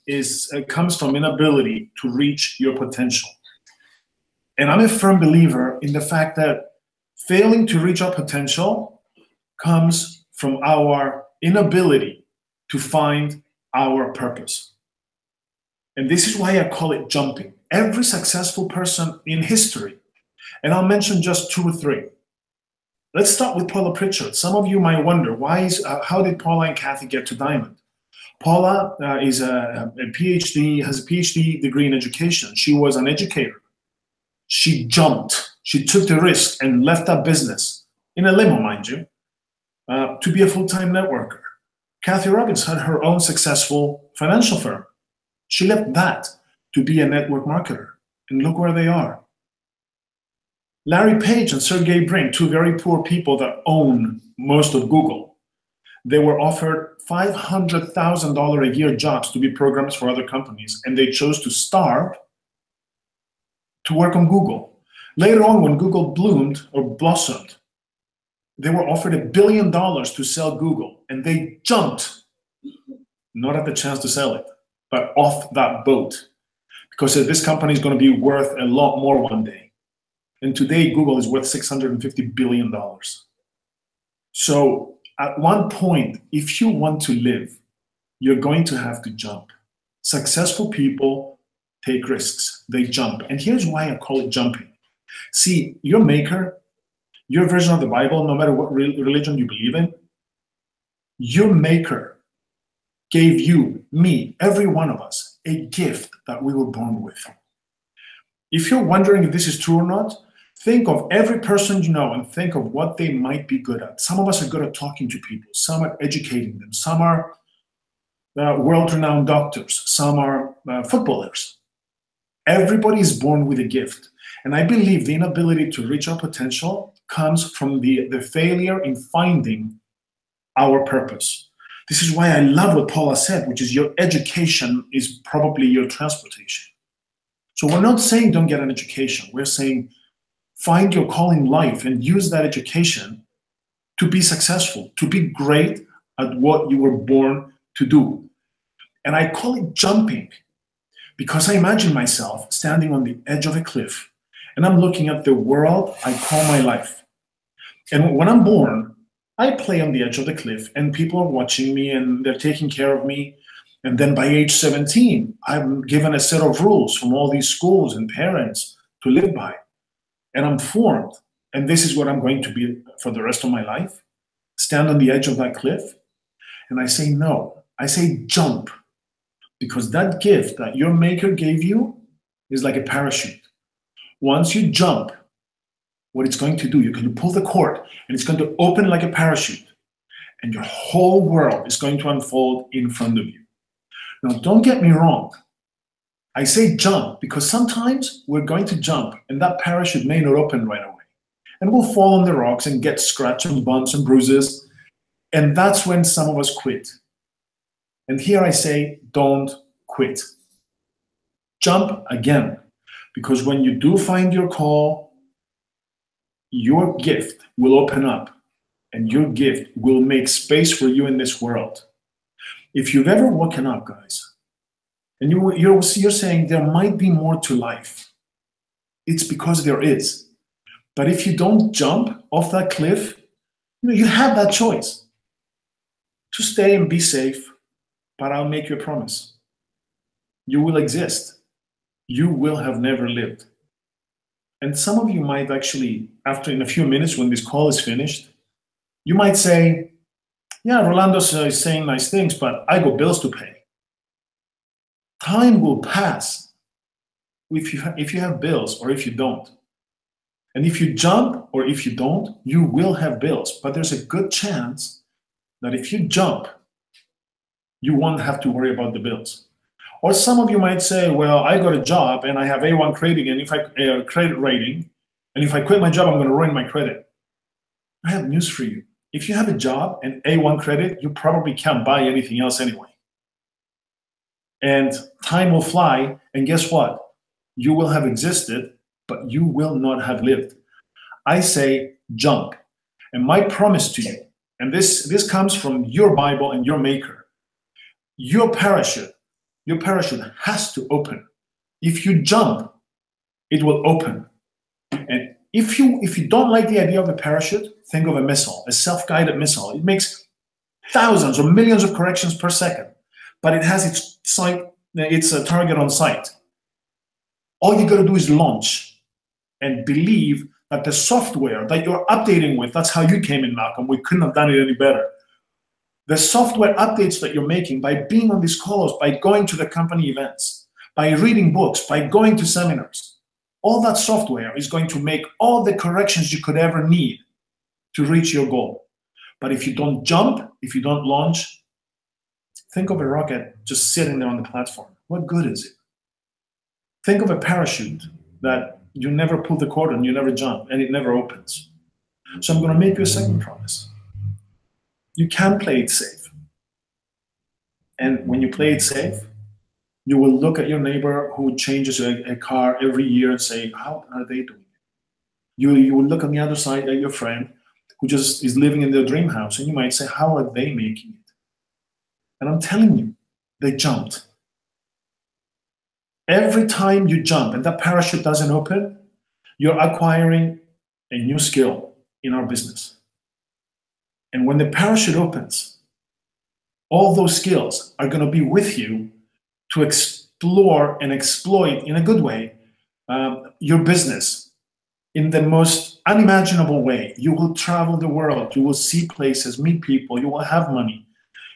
comes from inability to reach your potential. And I'm a firm believer in the fact that failing to reach our potential comes from our inability to find our purpose. And this is why I call it jumping. Every successful person in history, and I'll mention just 2 or 3. Let's start with Paula Pritchard. Some of you might wonder, how did Paula and Kathy get to Diamond? Paula is a PhD, has a PhD degree in education. She was an educator. She jumped. She took the risk and left that business, in a limo, mind you, to be a full-time networker. Kathy Robbins had her own successful financial firm. She left that to be a network marketer, and look where they are. Larry Page and Sergey Brin, 2 very poor people that own most of Google, they were offered $500,000 a year jobs to be programmers for other companies, and they chose to starve to work on Google. Later on, when Google bloomed or blossomed, they were offered $1 billion to sell Google, and they jumped, not at the chance to sell it, but off that boat, because this company is going to be worth a lot more one day. And today, Google is worth $650 billion. So at one point, if you want to live, you're going to have to jump. Successful people take risks. They jump. And here's why I call it jumping. See, your maker, your version of the Bible, no matter what religion you believe in, your maker gave you, me, every one of us, a gift that we were born with. If you're wondering if this is true or not, think of every person you know and think of what they might be good at. Some of us are good at talking to people. Some are educating them. Some are world-renowned doctors. Some are footballers. Everybody is born with a gift. And I believe the inability to reach our potential comes from the failure in finding our purpose. This is why I love what Paula said, which is your education is probably your transportation. So we're not saying don't get an education. We're saying find your call in life and use that education to be successful, to be great at what you were born to do. And I call it jumping because I imagine myself standing on the edge of a cliff and I'm looking at the world I call my life. And when I'm born, I play on the edge of the cliff and people are watching me and they're taking care of me. And then by age 17, I'm given a set of rules from all these schools and parents to live by. And I'm formed. And this is what I'm going to be for the rest of my life. Stand on the edge of that cliff. And I say no. I say jump. Because that gift that your maker gave you is like a parachute. Once you jump, what it's going to do, you're going to pull the cord and it's going to open like a parachute. And your whole world is going to unfold in front of you. Now, don't get me wrong. I say jump because sometimes we're going to jump and that parachute may not open right away. And we'll fall on the rocks and get scratches and bumps and bruises. And that's when some of us quit. And here I say, don't quit. Jump again. Because when you do find your call, your gift will open up and your gift will make space for you in this world. If you've ever woken up, guys, and you're saying there might be more to life, it's because there is. But if you don't jump off that cliff, you have that choice to stay and be safe, but I'll make you a promise. You will exist. You will have never lived. And some of you might actually, in a few minutes when this call is finished, you might say, yeah, Rolando's is saying nice things, but I got bills to pay. Time will pass if you have bills or if you don't. And if you jump or if you don't, you will have bills. But there's a good chance that if you jump, you won't have to worry about the bills. Or some of you might say, well, I got a job and I have A1 credit, and credit rating, and if I quit my job, I'm going to ruin my credit. I have news for you. If you have a job and A1 credit, you probably can't buy anything else anyway. And time will fly, and guess what? You will have existed, but you will not have lived. I say jump. And my promise to you, and this comes from your Bible and your maker, your parachute has to open. If you jump, it will open. And if you don't like the idea of a parachute, think of a missile, a self-guided missile. It makes thousands or millions of corrections per second, but it has its target on sight. All you got to do is launch and believe that the software that you're updating with, that's how you came in, Malcolm. We couldn't have done it any better. The software updates that you're making by being on these calls, by going to the company events, by reading books, by going to seminars, all that software is going to make all the corrections you could ever need to reach your goal. But if you don't jump, if you don't launch, think of a rocket just sitting there on the platform. What good is it? Think of a parachute that you never pull the cord on, you never jump, and it never opens. So I'm going to make you a second promise. You can play it safe. And when you play it safe, you will look at your neighbor who changes a car every year and say, how are they doing it? You will look on the other side at your friend who just is living in their dream house, and you might say, how are they making it? And I'm telling you, they jumped. Every time you jump and that parachute doesn't open, you're acquiring a new skill in our business. And when the parachute opens, all those skills are going to be with you to explore and exploit in a good way your business in the most unimaginable way. You will travel the world. You will see places, meet people. You will have money.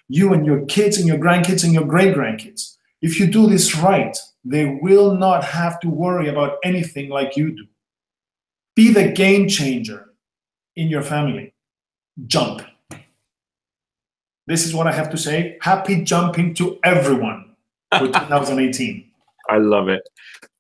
You and your kids and your grandkids and your great-grandkids. If you do this right, they will not have to worry about anything like you do. Be the game changer in your family. Jump. This is what I have to say. Happy jumping to everyone for 2018. I love it.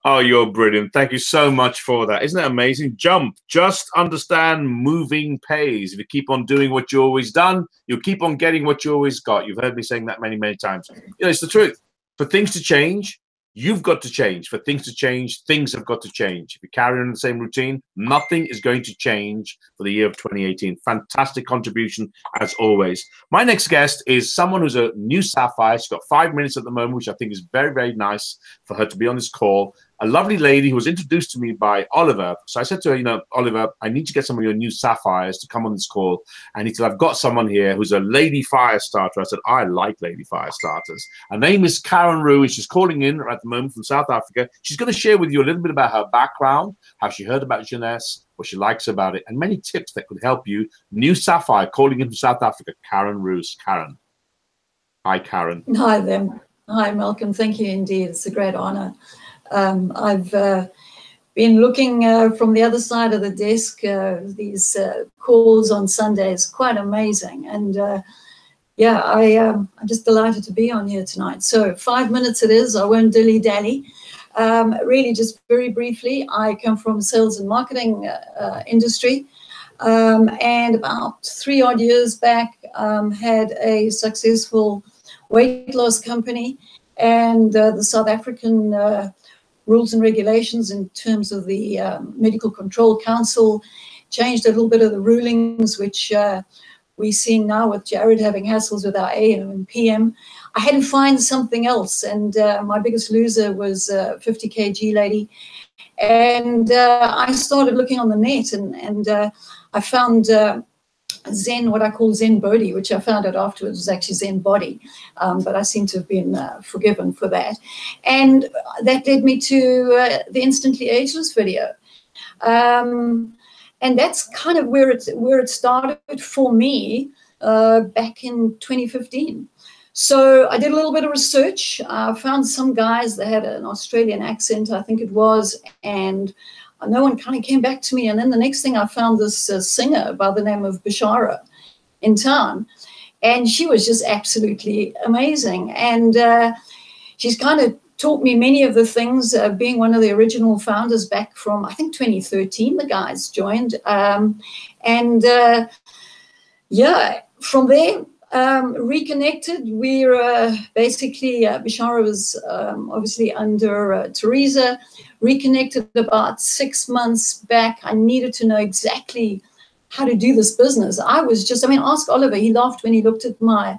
Oh, you're brilliant. Thank you so much for that. Isn't that amazing? Jump. Just understand moving pays. If you keep on doing what you always done, you'll keep on getting what you always got. You've heard me saying that many, many times. You know, it's the truth. For things to change, you've got to change. For things to change, things have got to change. If you carry on the same routine, nothing is going to change for the year of 2018. Fantastic contribution, as always. My next guest is someone who's a new Sapphire. She's got 5 minutes at the moment, which I think is very, very nice for her to be on this call. A lovely lady who was introduced to me by Oliver. So I said to her, you know, Oliver, I need to get some of your new Sapphires to come on this call. And he said, I've got someone here who's a lady fire starter. I said, I like lady fire starters. Her name is Karen Rue, and she's calling in at the moment from South Africa. She's going to share with you a little bit about her background, how she heard about Jeunesse, what she likes about it, and many tips that could help you. New Sapphire calling in from South Africa, Karen Rue. Karen. Hi, Karen. Hi there. Hi, Malcolm. Thank you indeed. It's a great honor. I've been looking from the other side of the desk, these calls on Sundays, quite amazing. And yeah, I'm just delighted to be on here tonight. So 5 minutes it is, I won't dilly-dally. Really just very briefly, I come from sales and marketing industry. And about 3 odd years back, had a successful weight loss company, and the South African rules and regulations in terms of the Medical Control Council changed a little bit of the rulings, which we see now with Jared having hassles with our AM and PM. I had to find something else, and my biggest loser was a 50 kg lady. And I started looking on the net, and I found Zen, what I call Zen Bodhi, which I found out afterwards was actually Zen Body, but I seem to have been forgiven for that. And that led me to the Instantly Ageless video. And that's kind of where it started for me back in 2015. So I did a little bit of research. I found some guys that had an Australian accent, I think it was, and no one kind of came back to me. And then the next thing, I found this singer by the name of Bashara in town. And she was just absolutely amazing. And she's kind of taught me many of the things, being one of the original founders back from, I think, 2013, the guys joined. Yeah, from there, reconnected. We're basically, Bashara was obviously under Teresa, reconnected about 6 months back. I needed to know exactly how to do this business. I was just, I mean, ask Oliver. He laughed when he looked at my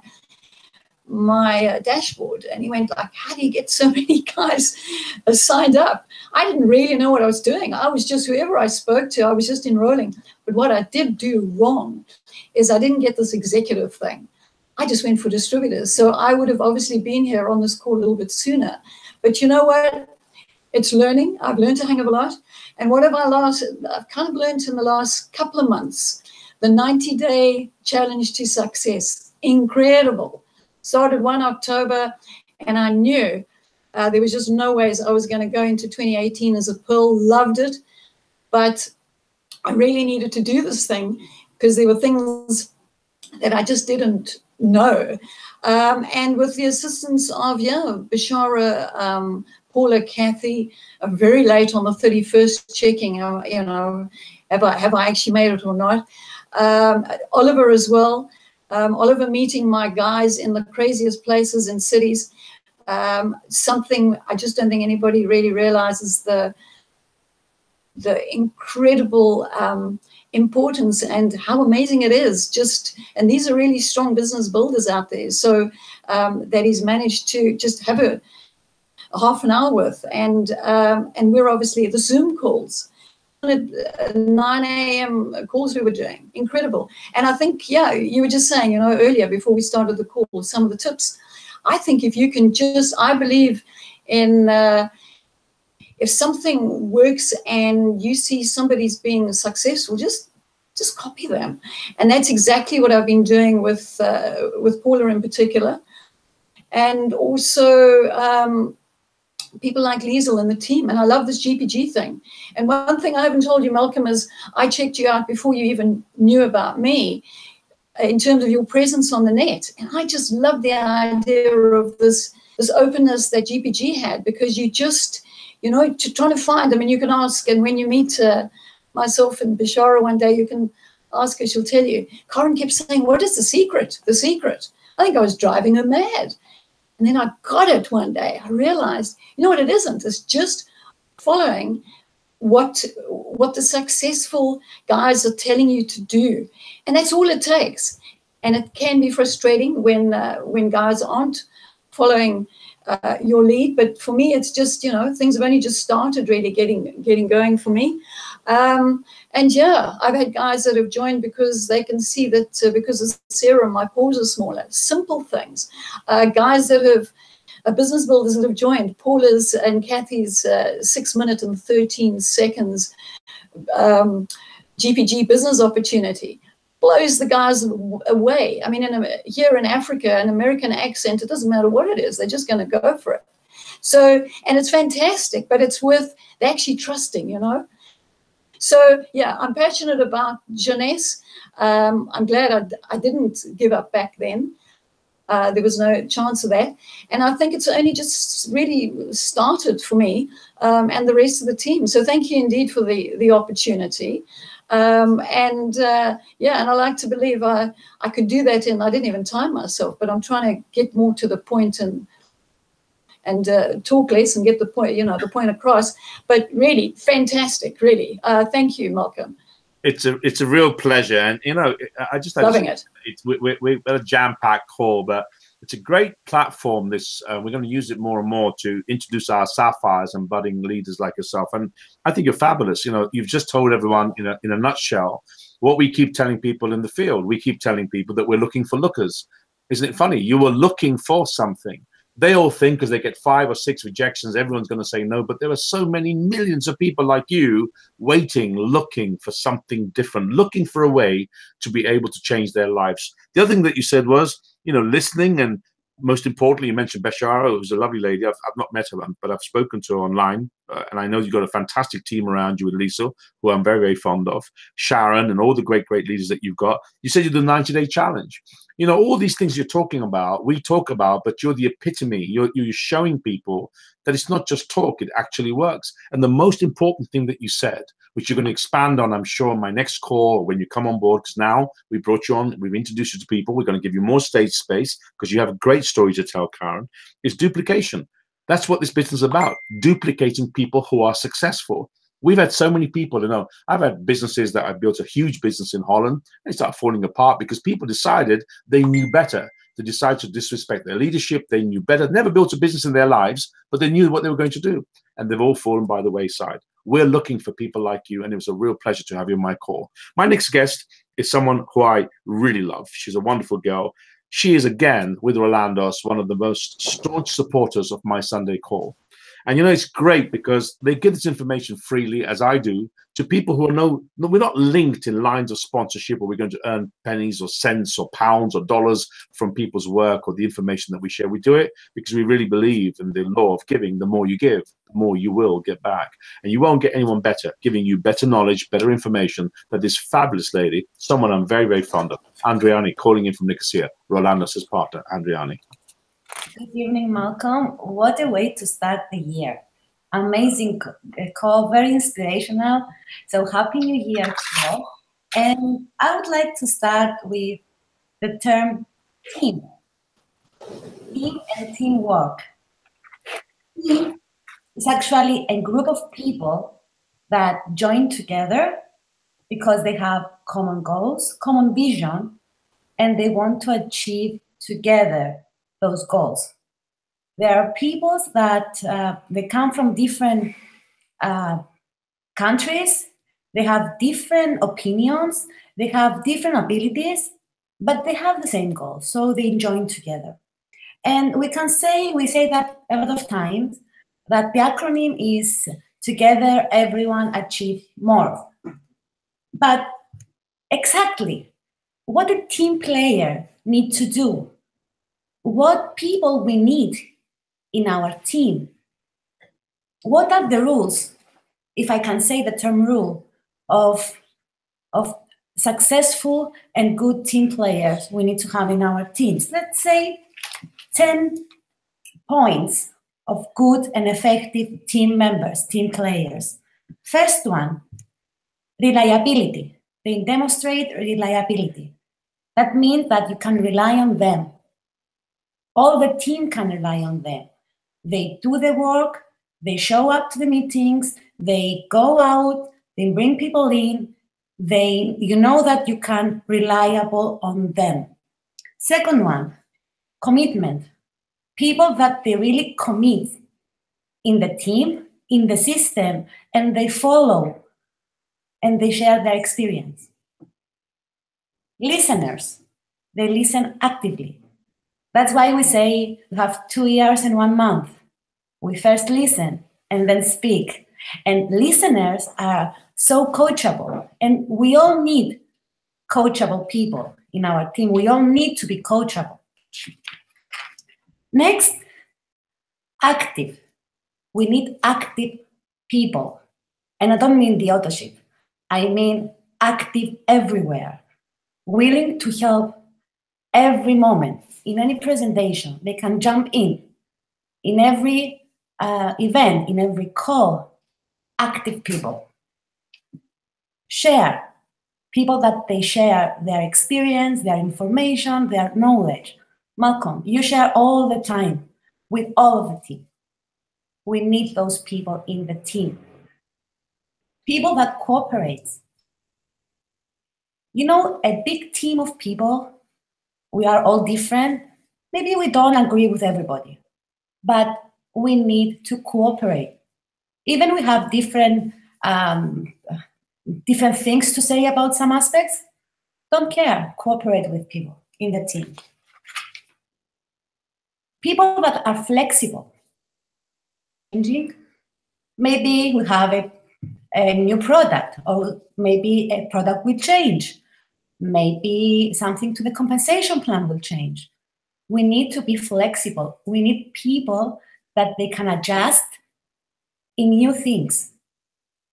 dashboard, and he went like, how do you get so many guys signed up? I didn't really know what I was doing. I was just, whoever I spoke to, I was just enrolling. But what I did do wrong is I didn't get this executive thing. I just went for distributors. So I would have obviously been here on this call a little bit sooner. But you know what? It's learning. I've learned a hang of a lot. And what have I've kind of learned in the last couple of months, the 90-day challenge to success. Incredible. Started 1 October, and I knew there was just no ways I was going to go into 2018 as a pearl. Loved it. But I really needed to do this thing because there were things that I just didn't know. And with the assistance of, Bashara, Paula, Kathy, very late on the 31st checking, have I actually made it or not? Oliver as well. Oliver meeting my guys in the craziest places and cities. Something I just don't think anybody really realizes the incredible importance and how amazing it is. And these are really strong business builders out there. So that he's managed to just have a half an hour with, and we're obviously the Zoom calls, 9 a.m. calls we were doing, incredible. And I think, you were just saying, earlier before we started the call, some of the tips. I think if you can I believe in, if something works and you see somebody's being successful, just copy them. And that's exactly what I've been doing with Paula in particular. And also people like Liesel and the team. And I love this GPG thing. And one thing I haven't told you, Malcolm, is I checked you out before you even knew about me in terms of your presence on the net. And I just love the idea of this openness that GPG had, because you you know, trying to find, I mean, you can ask, and when you meet myself and Bishara one day, you can ask her, she'll tell you. Karen kept saying, what is the secret? The secret. I think I was driving her mad. And then I got it one day. I realized, you know what, it isn't. It's just following what the successful guys are telling you to do. And that's all it takes. And it can be frustrating when guys aren't following your lead. But for me, it's just, you know, things have only just started really getting going for me. And yeah, I've had guys that have joined because they can see that because of serum, my pores are smaller. Simple things. Guys that have business builders that have joined, Paula's and Kathy's 6 minute and 13 seconds GPG business opportunity blows the guys away. I mean, here in Africa, an American accent, it doesn't matter what it is, they're just going to go for it. So, and it's fantastic, but it's worth actually trusting, you know. So, yeah, I'm passionate about jeunesse. I'm glad I didn't give up back then. There was no chance of that. And I think it's only just really started for me and the rest of the team. So thank you indeed for the opportunity. Yeah, and I like to believe I could do that, and I didn't even time myself, but I'm trying to get more to the point and talk less and get the point, you know, the point across. But really fantastic, really. Thank you, Malcolm. It's a real pleasure, and you know, I just loving it. We're a jam-packed call, but it's a great platform. This we're going to use it more and more to introduce our sapphires and budding leaders like yourself. And I think you're fabulous. You know, you've just told everyone in a nutshell what we keep telling people in the field. We keep telling people that we're looking for lookers. Isn't it funny? You were looking for something. They all think because they get 5 or 6 rejections, everyone's going to say no. But there are so many millions of people like you waiting, looking for something different, looking for a way to be able to change their lives. The other thing that you said was, you know, listening. And most importantly, you mentioned Beshara, who's a lovely lady. I've not met her, but I've spoken to her online. And I know you've got a fantastic team around you with Lisa, who I'm very, very fond of. Sharon and all the great, great leaders that you've got. You said you do the 90-day challenge. You know, all these things you're talking about, we talk about, but you're the epitome. You're showing people that it's not just talk, it actually works. And the most important thing that you said, which you're going to expand on, I'm sure, on my next call when you come on board, because now we brought you on, we've introduced you to people, we're going to give you more stage space because you have a great story to tell, Karen, is duplication. That's what this business is about, duplicating people who are successful. We've had so many people, you know, I've had businesses that I've built a huge business in Holland. They start falling apart because people decided they knew better. They decided to disrespect their leadership. They knew better, never built a business in their lives, but they knew what they were going to do. And they've all fallen by the wayside. We're looking for people like you, and it was a real pleasure to have you on my call. My next guest is someone who I really love. She's a wonderful girl. She is, again, with Rolandos, one of the most staunch supporters of my Sunday call. And, you know, it's great because they give this information freely, as I do, to people who are we're not linked in lines of sponsorship where we're going to earn pennies or cents or pounds or dollars from people's work or the information that we share. We do it because we really believe in the law of giving. The more you give, the more you will get back. And you won't get anyone better, giving you better knowledge, better information than this fabulous lady, someone I'm very, very fond of, Andriani, calling in from Nicosia, Rolandos' partner, Andriani. Good evening, Malcolm. What a way to start the year. Amazing call, very inspirational. So happy New Year to all. And I would like to start with the term team. Team and teamwork. Team is actually a group of people that join together because they have common goals, common vision, and they want to achieve together those goals. There are peoples that they come from different countries, they have different opinions, they have different abilities, but they have the same goals, so they join together. And we say that a lot of times, that the acronym is Together Everyone Achieve More. But exactly what a team player needs to do, what people we need in our team, what are the rules, if I can say the term rule, of successful and good team players we need to have in our teams. Let's say 10 points of good and effective team members, team players. First one, reliability. They demonstrate reliability. That means that you can rely on them. All the team can rely on them. They do the work, they show up to the meetings, they go out, they bring people in, you know that you can reliable on them. Second one, commitment. People that they really commit in the team, in the system, and they follow and they share their experience. Listeners, they listen actively. That's why we say we have 2 years and 1 month. We first listen and then speak. And listeners are so coachable. And we all need coachable people in our team. We all need to be coachable. Next, active. We need active people. And I don't mean the authorship. I mean active everywhere. Willing to help every moment. In any presentation, they can jump in every event, in every call, active people. Share, people that they share their experience, their information, their knowledge. Malcolm, you share all the time with all of the team. We need those people in the team. People that cooperate. You know, a big team of people, we are all different. Maybe we don't agree with everybody, but we need to cooperate. Even we have different things to say about some aspects, don't care, cooperate with people in the team. People that are flexible. Maybe we have a new product, or maybe a product will change. Maybe something to the compensation plan will change. We need to be flexible. We need people that they can adjust in new things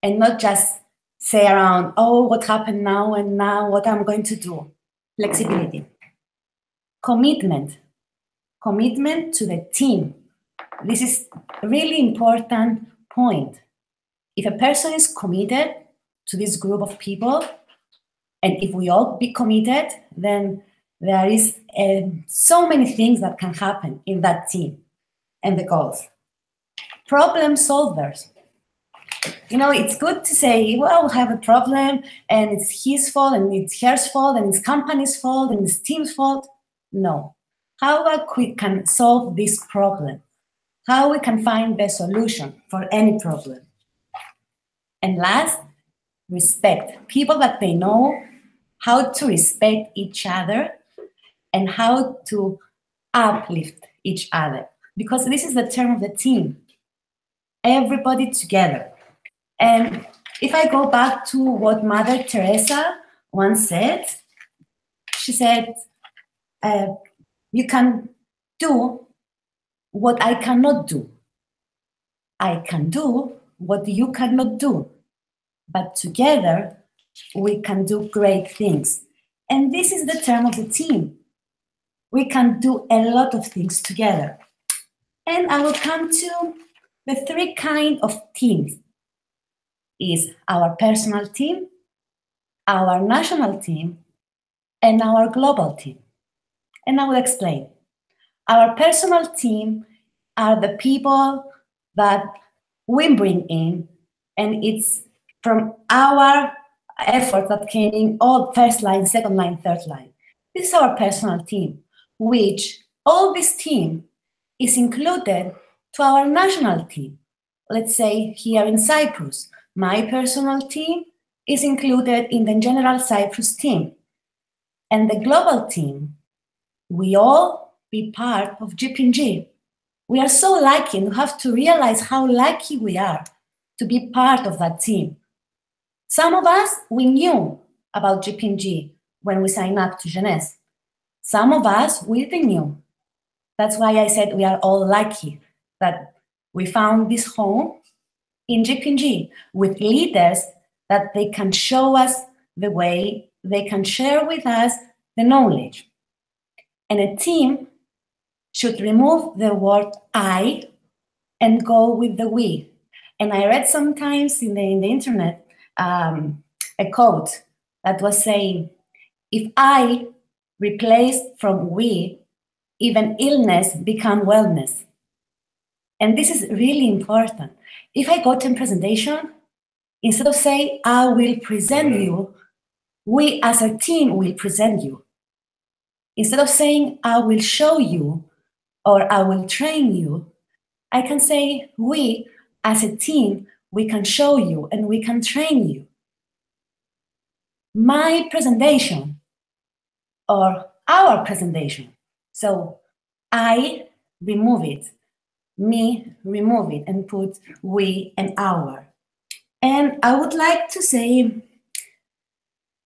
and not just say around, oh, what happened now and now what I'm going to do. Flexibility. Commitment. Commitment to the team. This is a really important point. If a person is committed to this group of people, and if we all be committed, then there is so many things that can happen in that team and the goals. Problem solvers. You know, it's good to say, well, we have a problem and it's his fault and it's her fault and it's company's fault and it's team's fault. No. How we can solve this problem? How we can find the solution for any problem? And last, respect. People that they know how to respect each other and how to uplift each other. Because this is the term of the team. Everybody together. And if I go back to what Mother Teresa once said, she said, you can do what I cannot do. I can do what you cannot do. But together, we can do great things. And this is the term of the team. We can do a lot of things together. And I will come to the 3 kinds of teams. Is our personal team, our national team, and our global team. And I will explain. Our personal team are the people that we bring in, and it's from our effort that came in all first line, second line, third line. This is our personal team, which all this team is included to our national team. Let's say here in Cyprus, my personal team is included in the general Cyprus team. And the global team, we all be part of GPG. We are so lucky, and we have to realize how lucky we are to be part of that team. Some of us, we knew about GPG when we signed up to Jeunesse. Some of us, we didn't know. That's why I said we are all lucky that we found this home in GPG with leaders that they can show us the way, they can share with us the knowledge. And a team should remove the word I and go with the we. And I read sometimes in the internet a quote that was saying, if I replace from we, even illness become wellness. And this is really important. If I go to a presentation, instead of saying, I will present you, we as a team will present you. Instead of saying, I will show you or I will train you, I can say, we as a team, we can show you and we can train you. My presentation or our presentation. So I remove it, me remove it and put we and our. And I would like to say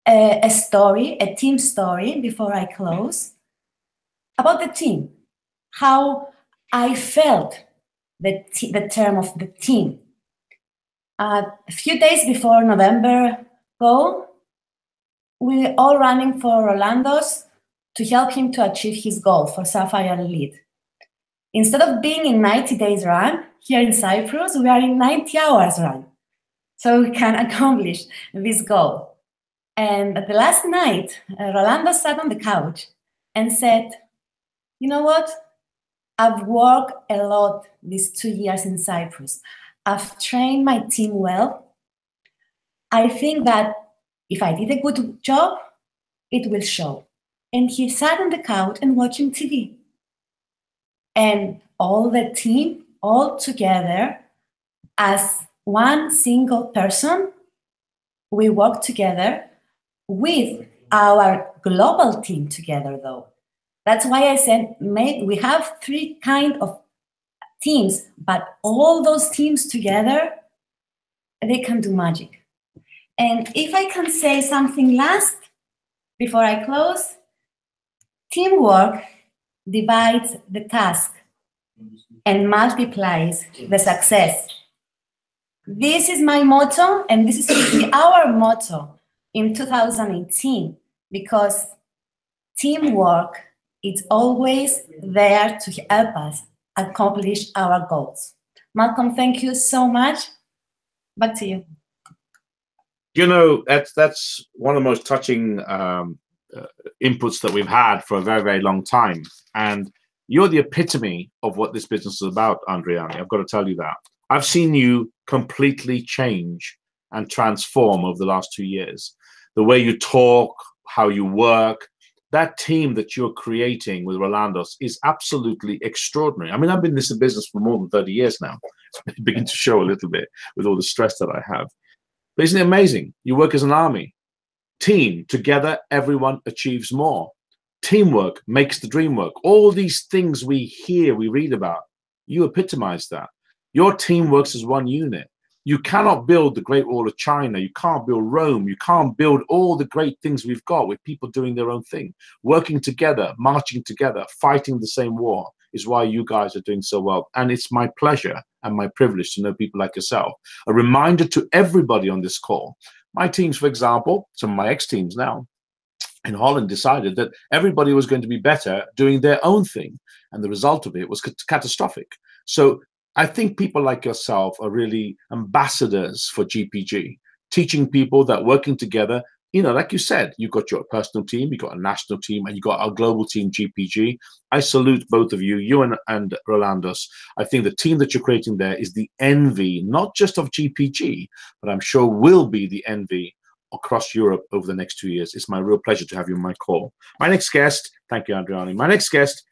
a story, a team story before I close about the team, how I felt the term of the team. A few days before November goal, we were all running for Rolando's to help him to achieve his goal for Sapphire Elite. Instead of being in 90 days run here in Cyprus, we are in 90 hours run. So we can accomplish this goal. And at the last night, Rolando sat on the couch and said, you know what? I've worked a lot these 2 years in Cyprus. I've trained my team well. I think that if I did a good job, it will show. And he sat on the couch and watching TV. And all the team, all together, as one single person, we work together with our global team together, though. That's why I said we have 3 kinds of teams, but all those teams together, they can do magic. And if I can say something last before I close, teamwork divides the task and multiplies the success. This is my motto, and this is our motto in 2018, because teamwork is always there to help us accomplish our goals. Malcolm, thank you so much. Back to you. You know, that's one of the most touching inputs that we've had for a very, very long time. And you're the epitome of what this business is about, Andriani. I've got to tell you that. I've seen you completely change and transform over the last 2 years. The way you talk, how you work, that team that you're creating with Rolando's is absolutely extraordinary. I mean, I've been in this business for more than 30 years now. It's beginning to show a little bit with all the stress that I have. But isn't it amazing? You work as an army. Team, together, everyone achieves more. Teamwork makes the dream work. All these things we hear, we read about, you epitomize that. Your team works as one unit. You cannot build the Great Wall of China. You can't build Rome. You can't build all the great things we've got with people doing their own thing. Working together, marching together, fighting the same war is why you guys are doing so well. And it's my pleasure and my privilege to know people like yourself. A reminder to everybody on this call. My teams, for example, some of my ex-teams now in Holland decided that everybody was going to be better doing their own thing. And the result of it was catastrophic. So I think people like yourself are really ambassadors for GPG, teaching people that working together, you know, like you said, you've got your personal team, you've got a national team, and you've got our global team, GPG. I salute both of you, you and Rolando's. I think the team that you're creating there is the envy, not just of GPG, but I'm sure will be the envy across Europe over the next 2 years. It's my real pleasure to have you on my call. My next guest, thank you, Andriani. My next guest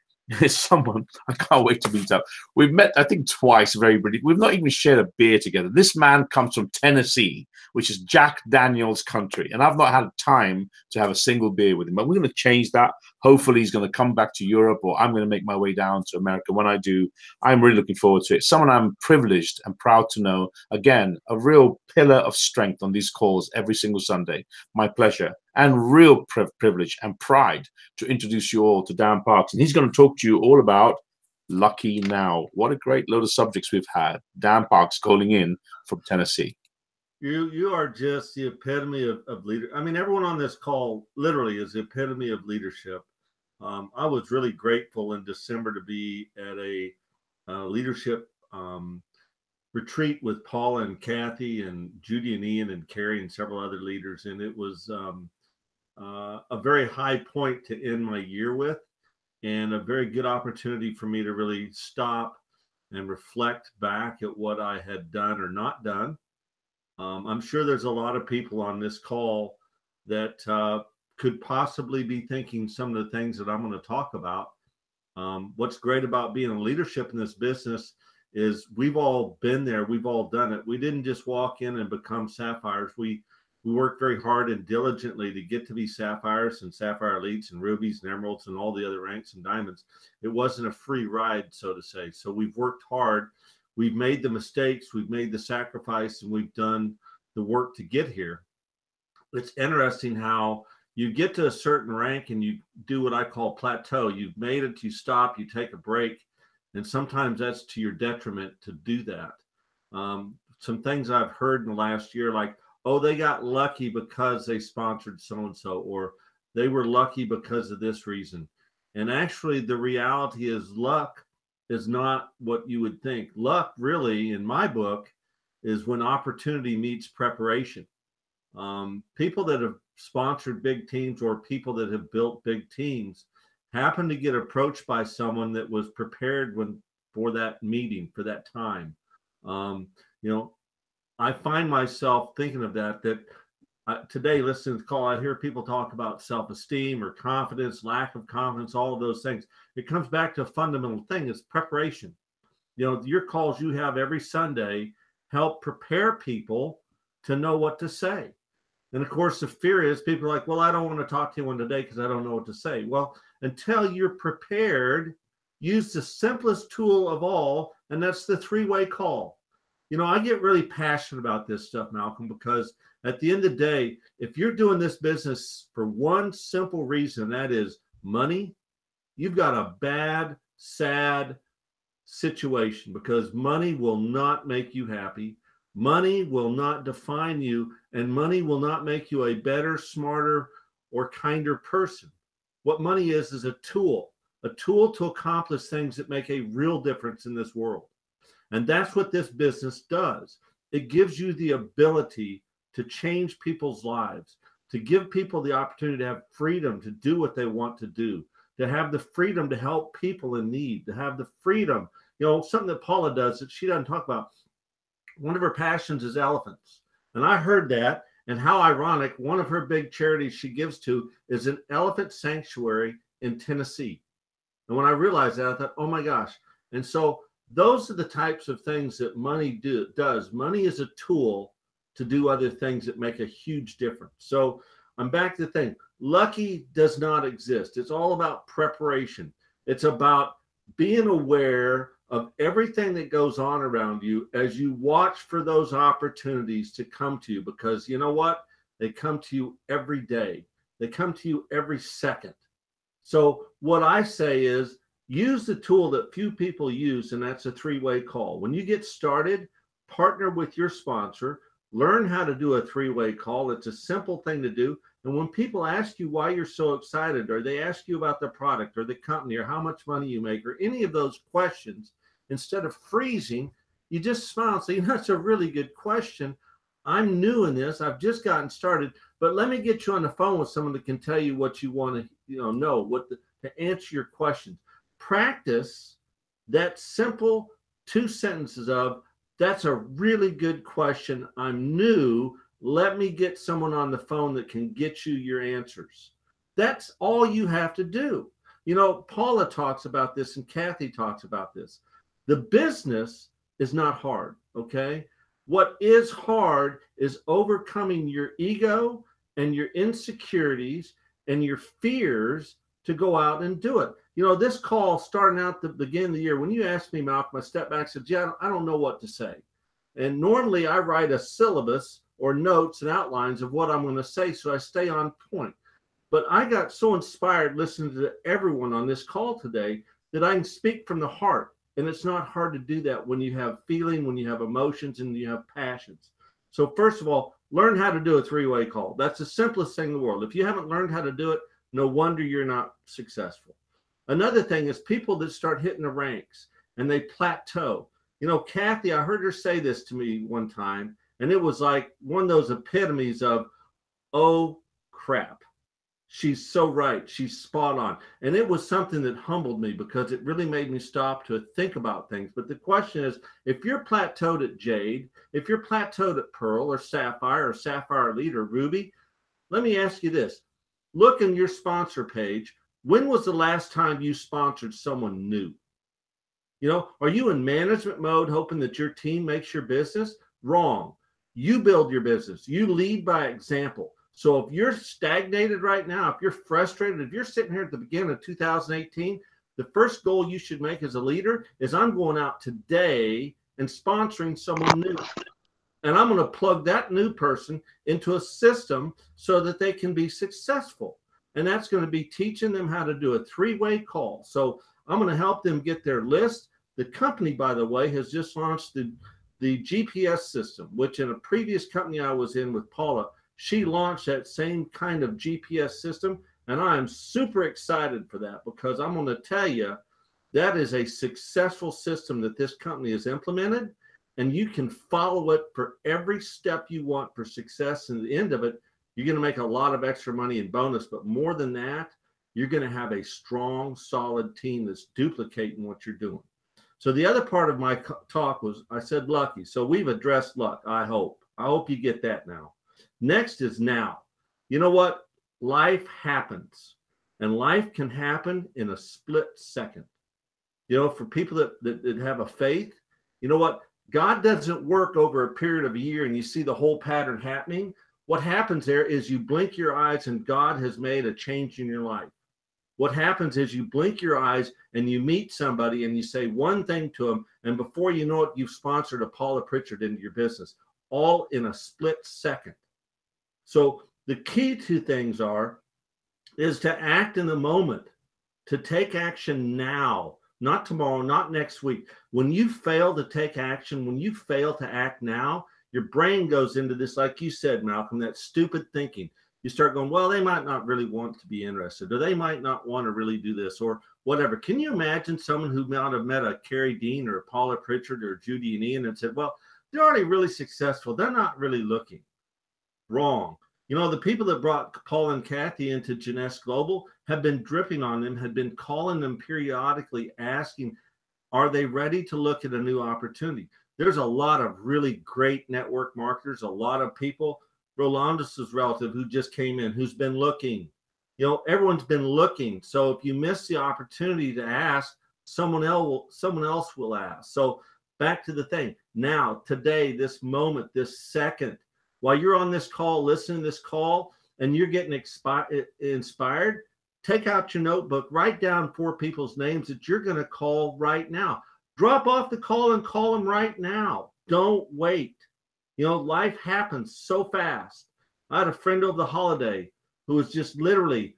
is someone I can't wait to meet up. We've met, I think, twice, very briefly. We've not even shared a beer together. This man comes from Tennessee, which is Jack Daniels' country, and I've not had time to have a single beer with him. But we're going to change that. Hopefully, he's going to come back to Europe, or I'm going to make my way down to America. When I do, I'm really looking forward to it. Someone I'm privileged and proud to know. Again, a real pillar of strength on these calls every single Sunday. My pleasure. And real privilege and pride to introduce you all to Dan Parks. And he's going to talk to you all about Lucky Now. What a great load of subjects we've had. Dan Parks calling in from Tennessee. You are just the epitome of leader. I mean, everyone on this call literally is the epitome of leadership. I was really grateful in December to be at a leadership retreat with Paula and Kathy and Judy and Ian and Carrie and several other leaders. And it was a very high point to end my year with, and a very good opportunity for me to really stop and reflect back at what I had done or not done. I'm sure there's a lot of people on this call that could possibly be thinking some of the things that I'm going to talk about. What's great about being in leadership in this business is we've all been there. We've all done it. We didn't just walk in and become sapphires. We worked very hard and diligently to get to be sapphires and sapphire elites and rubies and emeralds and all the other ranks and diamonds. It wasn't a free ride, so to say. So we've worked hard. We've made the mistakes. We've made the sacrifice, and we've done the work to get here. It's interesting how you get to a certain rank and you do what I call plateau. You've made it, you stop, you take a break. And sometimes that's to your detriment to do that. Some things I've heard in the last year, like, oh, they got lucky because they sponsored so-and-so, or they were lucky because of this reason. And actually, the reality is luck is not what you would think. Luck, really, in my book, is when opportunity meets preparation. People that have sponsored big teams or people that have built big teams happen to get approached by someone that was prepared for that meeting, for that time. I find myself thinking of that today, listening to the call, I hear people talk about self-esteem or confidence, lack of confidence, all of those things. It comes back to a fundamental thing, it's preparation. Your calls you have every Sunday help prepare people to know what to say. And of course, the fear is people are like, well, I don't want to talk to anyone today because I don't know what to say. Well, until you're prepared, use the simplest tool of all, and that's the three-way call. I get really passionate about this stuff, Malcolm, because at the end of the day, if you're doing this business for one simple reason, that is money, you've got a bad, sad situation, because money will not make you happy. Money will not define you, and money will not make you a better, smarter, or kinder person. What money is a tool to accomplish things that make a real difference in this world. And that's what this business does. It gives you the ability to change people's lives, to give people the opportunity to have freedom to do what they want to do, to have the freedom to help people in need, to have the freedom, something that Paula does that she doesn't talk about. One of her passions is elephants. And I heard that, and how ironic, one of her big charities she gives to is an elephant sanctuary in Tennessee. And when I realized that, I thought, oh my gosh. And so those are the types of things that money does. Money is a tool to do other things that make a huge difference. So I'm back to the thing. Lucky does not exist. It's all about preparation. It's about being aware of everything that goes on around you as you watch for those opportunities to come to you, because you know what? They come to you every day. They come to you every second. So what I say is, use the tool that few people use, and that's a three-way call. When you get started, partner with your sponsor, learn how to do a three-way call. It's a simple thing to do. And when people ask you why you're so excited, or they ask you about the product or the company or how much money you make or any of those questions, instead of freezing, you just smile and say, that's a really good question. I'm new in this. I've just gotten started, but let me get you on the phone with someone that can tell you what you want to know, to answer your questions. Practice that simple 2 sentences of, that's a really good question. I'm new. Let me get someone on the phone that can get you your answers. That's all you have to do. Paula talks about this and Kathy talks about this. The business is not hard, okay? What is hard is overcoming your ego and your insecurities and your fears to go out and do it. This call starting out the beginning of the year, when you asked me, Malcolm, I stepped back and said, yeah, I don't know what to say. And normally I write a syllabus or notes and outlines of what I'm going to say, so I stay on point. But I got so inspired listening to everyone on this call today that I can speak from the heart. And it's not hard to do that when you have feeling, when you have emotions, and you have passions. So first of all, learn how to do a three-way call. That's the simplest thing in the world. If you haven't learned how to do it, no wonder you're not successful. Another thing is people that start hitting the ranks and they plateau. You know, Kathy, I heard her say this to me one time, and it was like one of those epitomes of, oh, crap. She's so right. She's spot on. And it was something that humbled me because it really made me stop to think about things. But the question is, if you're plateaued at Jade, if you're plateaued at Pearl or Sapphire Elite or Ruby, let me ask you this. Look in your sponsor page. When was the last time you sponsored someone new? You know, are you in management mode hoping that your team makes your business? Wrong. You build your business. You lead by example. So if you're stagnated right now, if you're frustrated, if you're sitting here at the beginning of 2018, the first goal you should make as a leader is I'm going out today and sponsoring someone new. And I'm going to plug that new person into a system so that they can be successful. And that's going to be teaching them how to do a 3-way call. So I'm going to help them get their list. The company, by the way, has just launched the GPS system, which in a previous company I was in with Paula, she launched that same kind of GPS system. And I am super excited for that because I'm going to tell you that is a successful system that this company has implemented. And you can follow it for every step you want for success. And at the end of it, you're going to make a lot of extra money in bonus. But more than that, you're going to have a strong, solid team that's duplicating what you're doing. So the other part of my talk was, I said lucky. So we've addressed luck, I hope. I hope you get that now. Next is now. You know what? Life happens. And life can happen in a split second. You know, for people that have a faith, you know what? God doesn't work over a period of a year and you see the whole pattern happening. What happens there is you blink your eyes and God has made a change in your life. What happens is you blink your eyes and you meet somebody and you say one thing to them, and before you know it, you've sponsored a Paula Pritchard into your business, all in a split second. So the key to things is to act in the moment, to take action now, not tomorrow, not next week. When you fail to take action, when you fail to act now, your brain goes into this, like you said, Malcolm, that stupid thinking. You start going, well, they might not really want to be interested, or they might not want to really do this, or whatever. Can you imagine someone who might have met a Carrie Dean or a Paula Pritchard or Judy and Ian and said, well, they're already really successful. They're not really looking. Wrong. You know, the people that brought Paul and Kathy into Jeunesse Global have been dripping on them, had been calling them periodically, asking, are they ready to look at a new opportunity? There's a lot of really great network marketers, a lot of people. Rolandus's relative who just came in, who's been looking. You know, everyone's been looking. So if you miss the opportunity to ask, someone else will ask. So back to the thing. Now, today, this moment, this second, while you're on this call, listening to this call, and you're getting inspired, take out your notebook, write down 4 people's names that you're going to call right now. Drop off the call and call them right now. Don't wait. You know, life happens so fast. I had a friend over the holiday who was just literally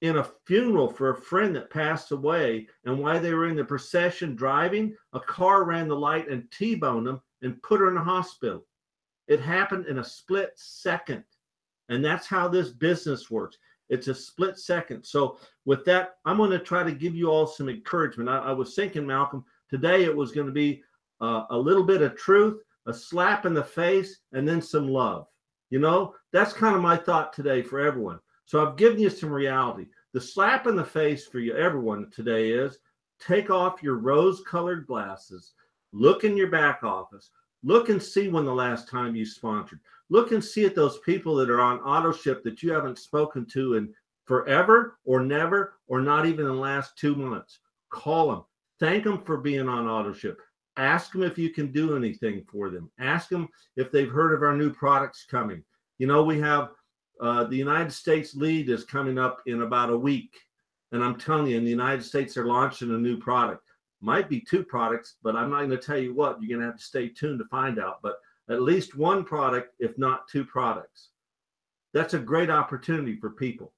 in a funeral for a friend that passed away. And while they were in the procession driving, a car ran the light and T-boned them and put her in the hospital. It happened in a split second. And that's how this business works. It's a split second. So with that, I'm going to try to give you all some encouragement. I was thinking, Malcolm, today it was going to be a little bit of truth, a slap in the face, and then some love. You know, that's kind of my thought today for everyone. So I've given you some reality. The slap in the face for you, everyone today is take off your rose-colored glasses, look in your back office, look and see when the last time you sponsored. Look and see at those people that are on auto ship that you haven't spoken to in forever or never, or not even in the last 2 months. Call them. Thank them for being on auto ship. Ask them if you can do anything for them. Ask them if they've heard of our new products coming. You know, we have the United States lead is coming up in about a week. And I'm telling you, in the United States, they're launching a new product. Might be 2 products, but I'm not going to tell you what. You're going to have to stay tuned to find out. But at least 1 product, if not 2 products. That's a great opportunity for people.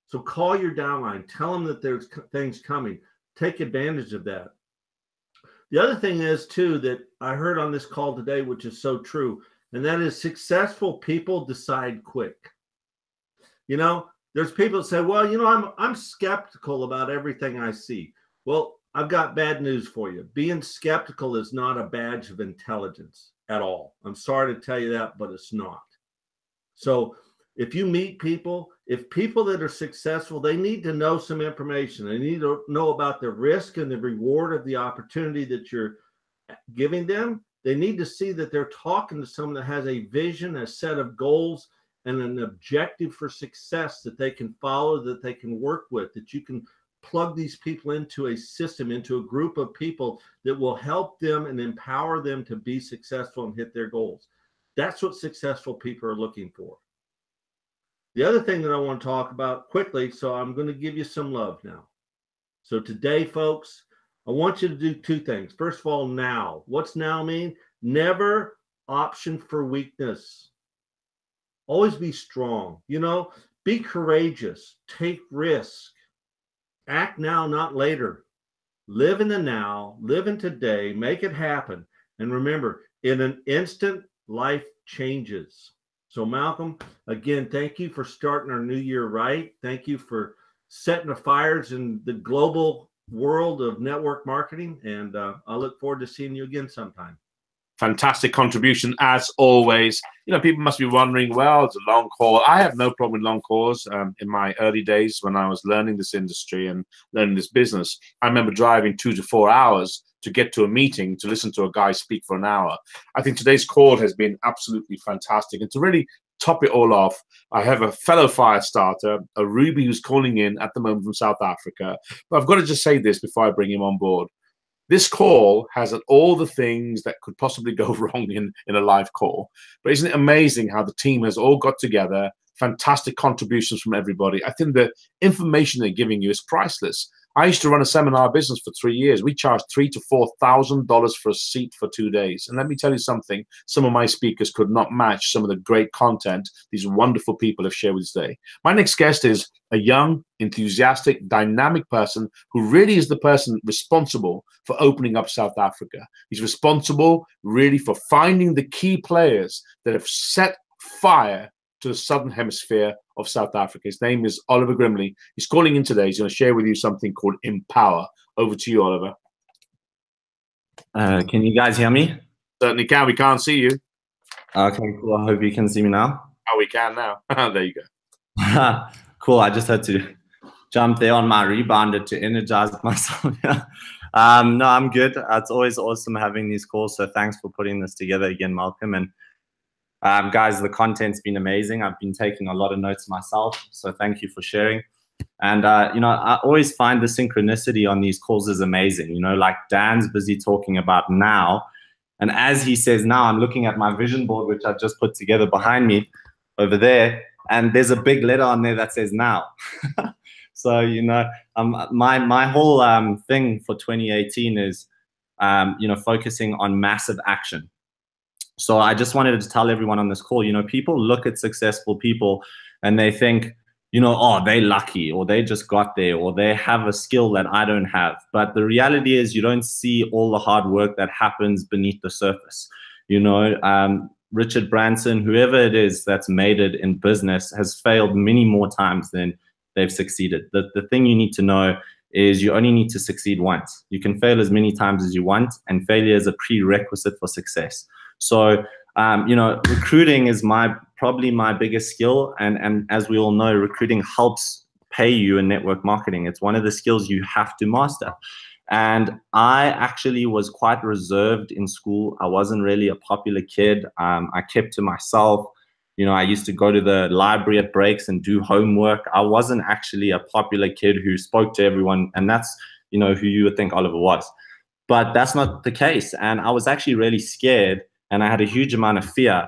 So call your downline. Tell them that there's things coming. Take advantage of that. The other thing is, too, that I heard on this call today, which is so true, and that is successful people decide quick. You know, there's people that say, well, you know, I'm skeptical about everything I see. Well, I've got bad news for you. Being skeptical is not a badge of intelligence at all. I'm sorry to tell you that, but it's not. So if you meet people, if people that are successful, they need to know some information. They need to know about the risk and the reward of the opportunity that you're giving them. They need to see that they're talking to someone that has a vision, a set of goals, and an objective for success that they can follow, that they can work with, that you can plug these people into a system, into a group of people that will help them and empower them to be successful and hit their goals. That's what successful people are looking for. The other thing that I want to talk about quickly, so I'm going to give you some love now. So today, folks, I want you to do two things. First of all, now. What's now mean? Never option for weakness. Always be strong. You know, be courageous. Take risk. Act now, not later. Live in the now. Live in today. Make it happen. And remember, in an instant, life changes. So Malcolm, again, thank you for starting our new year right. Thank you for setting the fires in the global world of network marketing. And I look forward to seeing you again sometime. Fantastic contribution as always. You know, people must be wondering, well, it's a long call. I have no problem with long calls. In my early days when I was learning this industry and learning this business, I remember driving 2 to 4 hours to get to a meeting, to listen to a guy speak for an hour. I think today's call has been absolutely fantastic. And to really top it all off, I have a fellow fire starter, a Ruby, who's calling in at the moment from South Africa. But I've got to just say this before I bring him on board. This call has all the things that could possibly go wrong in a live call. But isn't it amazing how the team has all got together, fantastic contributions from everybody. I think the information they're giving you is priceless. I used to run a seminar business for 3 years. We charged $3,000 to $4,000 for a seat for 2 days. And let me tell you something, some of my speakers could not match some of the great content these wonderful people have shared with us today. My next guest is a young, enthusiastic, dynamic person who really is the person responsible for opening up South Africa. He's responsible really for finding the key players that have set fire to the southern hemisphere of South Africa. His name is Oliver Grimley. He's calling in today. He's going to share with you something called Empower. Over to you, Oliver. Can you guys hear me? Certainly can. We can't see you. Okay, cool. I hope you can see me now. Oh, we can now. There you go. Cool. I just had to jump there on my rebounder to energize myself. No, I'm good. It's always awesome having these calls. So thanks for putting this together again, Malcolm. And guys, the content's been amazing. I've been taking a lot of notes myself. So thank you for sharing. And, you know, I always find the synchronicity on these calls is amazing. You know, like Dan's busy talking about now. And as he says now, I'm looking at my vision board, which I've just put together behind me over there. And there's a big letter on there that says now. So, you know, my whole thing for 2018 is, you know, focusing on massive action. So I just wanted to tell everyone on this call, you know, people look at successful people and they think, you know, oh, they're lucky, or they just got there, or they have a skill that I don't have. But the reality is you don't see all the hard work that happens beneath the surface. You know, Richard Branson, whoever it is that's made it in business, has failed many more times than they've succeeded. The thing you need to know is you only need to succeed once. You can fail as many times as you want, and failure is a prerequisite for success. So, you know, recruiting is probably my biggest skill. And as we all know, recruiting helps pay you in network marketing. It's one of the skills you have to master. And I actually was quite reserved in school. I wasn't really a popular kid. I kept to myself. You know, I used to go to the library at breaks and do homework. I wasn't actually a popular kid who spoke to everyone. And that's, you know, who you would think Oliver was. But that's not the case. And I was actually really scared. And I had a huge amount of fear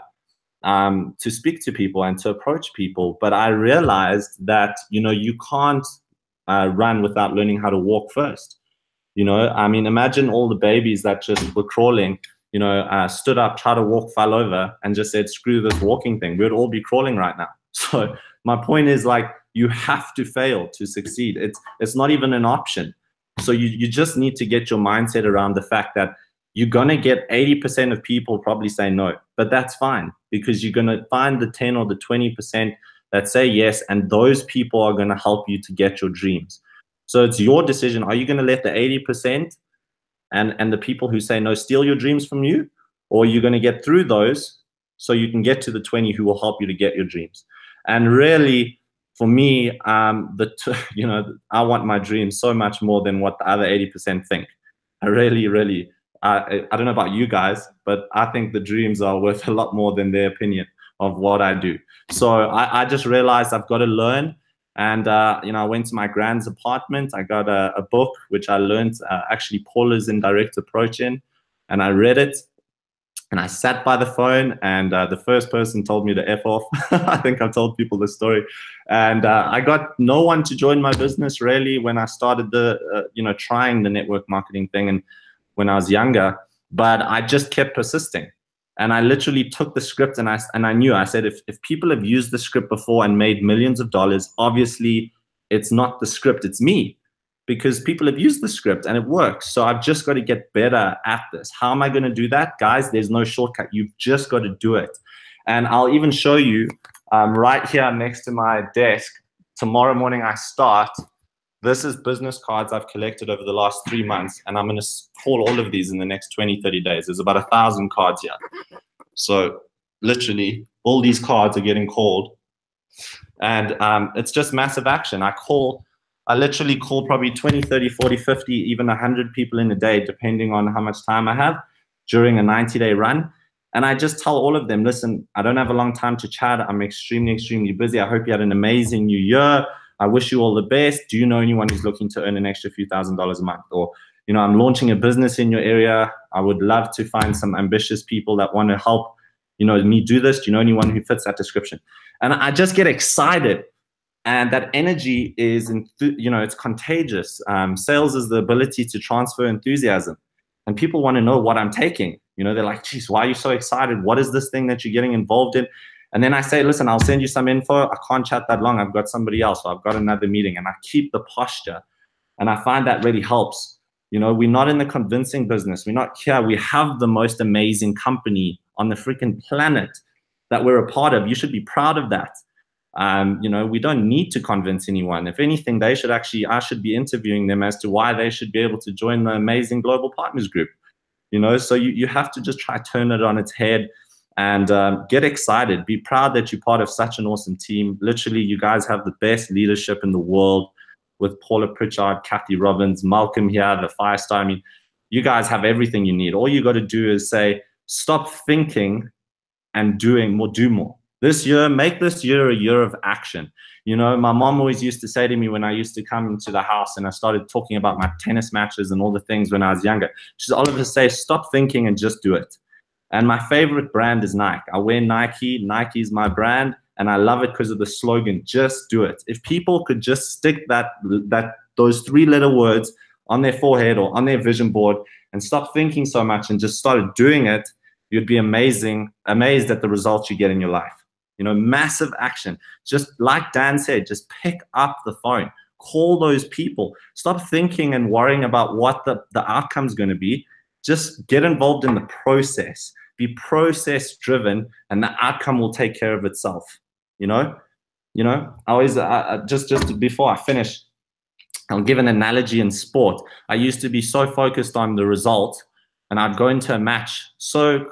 to speak to people and to approach people. But I realized that, you know, you can't run without learning how to walk first. You know, I mean, imagine all the babies that just were crawling, you know, stood up, tried to walk, fell over, and just said, screw this walking thing. We'd all be crawling right now. So my point is, like, you have to fail to succeed. It's not even an option. So you just need to get your mindset around the fact that you're going to get 80% of people probably say no, but that's fine, because you're going to find the 10 or the 20% that say yes, and those people are going to help you to get your dreams. So it's your decision. Are you going to let the 80% and the people who say no steal your dreams from you, or are you going to get through those so you can get to the 20 who will help you to get your dreams? And really, for me, you know, I want my dreams so much more than what the other 80% think. I really, I don't know about you guys, but I think the dreams are worth a lot more than their opinion of what I do. So I just realized I've got to learn. And, you know, I went to my grand's apartment. I got a book, which I learned actually Paula's Indirect Approach in, and I read it. And I sat by the phone, and the first person told me to F off. I think I've told people this story. And I got no one to join my business, really, when I started you know, trying the network marketing thing and when I was younger. But I just kept persisting. And I literally took the script, and I knew, I said, if people have used the script before and made millions of dollars, obviously it's not the script, it's me. Because people have used the script and it works. So I've just got to get better at this. How am I going to do that? Guys, there's no shortcut. You've just got to do it. And I'll even show you right here next to my desk. Tomorrow morning I start. This is business cards I've collected over the last 3 months. And I'm going to call all of these in the next 20, 30 days. There's about 1,000 cards here. So literally all these cards are getting called. And it's just massive action. I literally call probably 20, 30, 40, 50, even 100 people in a day, depending on how much time I have during a 90-day run. And I just tell all of them, listen, I don't have a long time to chat. I'm extremely, extremely busy. I hope you had an amazing new year. I wish you all the best. Do you know anyone who's looking to earn an extra few $1,000s a month? Or, you know, I'm launching a business in your area. I would love to find some ambitious people that want to help, you know, me do this. Do you know anyone who fits that description? And I just get excited. And that energy is, you know, it's contagious. Sales is the ability to transfer enthusiasm. And people want to know what I'm taking. You know, they're like, geez, why are you so excited? What is this thing that you're getting involved in? And then I say, listen, I'll send you some info. I can't chat that long. I've got somebody else. Or I've got another meeting. And I keep the posture. And I find that really helps. You know, we're not in the convincing business. We're not here. We have the most amazing company on the freaking planet that we're a part of. You should be proud of that. You know, we don't need to convince anyone. If anything, they should actually, I should be interviewing them as to why they should be able to join the amazing Global Partners Group. You know, so you have to just try to turn it on its head and get excited. Be proud that you're part of such an awesome team. Literally, you guys have the best leadership in the world with Paula Pritchard, Kathy Robbins, Malcolm here, the Firestar. I mean, you guys have everything you need. All you got to do is say, stop thinking and doing more, do more. This year, make this year a year of action. You know, my mom always used to say to me when I used to come into the house and I started talking about my tennis matches and all the things when I was younger, she'd always say, stop thinking and just do it. And my favorite brand is Nike. I wear Nike. Nike is my brand, and I love it because of the slogan, just do it. If people could just stick those 3-letter words on their forehead or on their vision board and stop thinking so much and just started doing it, you'd be amazed at the results you get in your life. You know, massive action. Just like Dan said, just pick up the phone. Call those people. Stop thinking and worrying about what the outcome's going to be. Just get involved in the process. Be process driven, and the outcome will take care of itself. You know, I always just before I finish, I'll give an analogy in sport. I used to be so focused on the result, and I'd go into a match so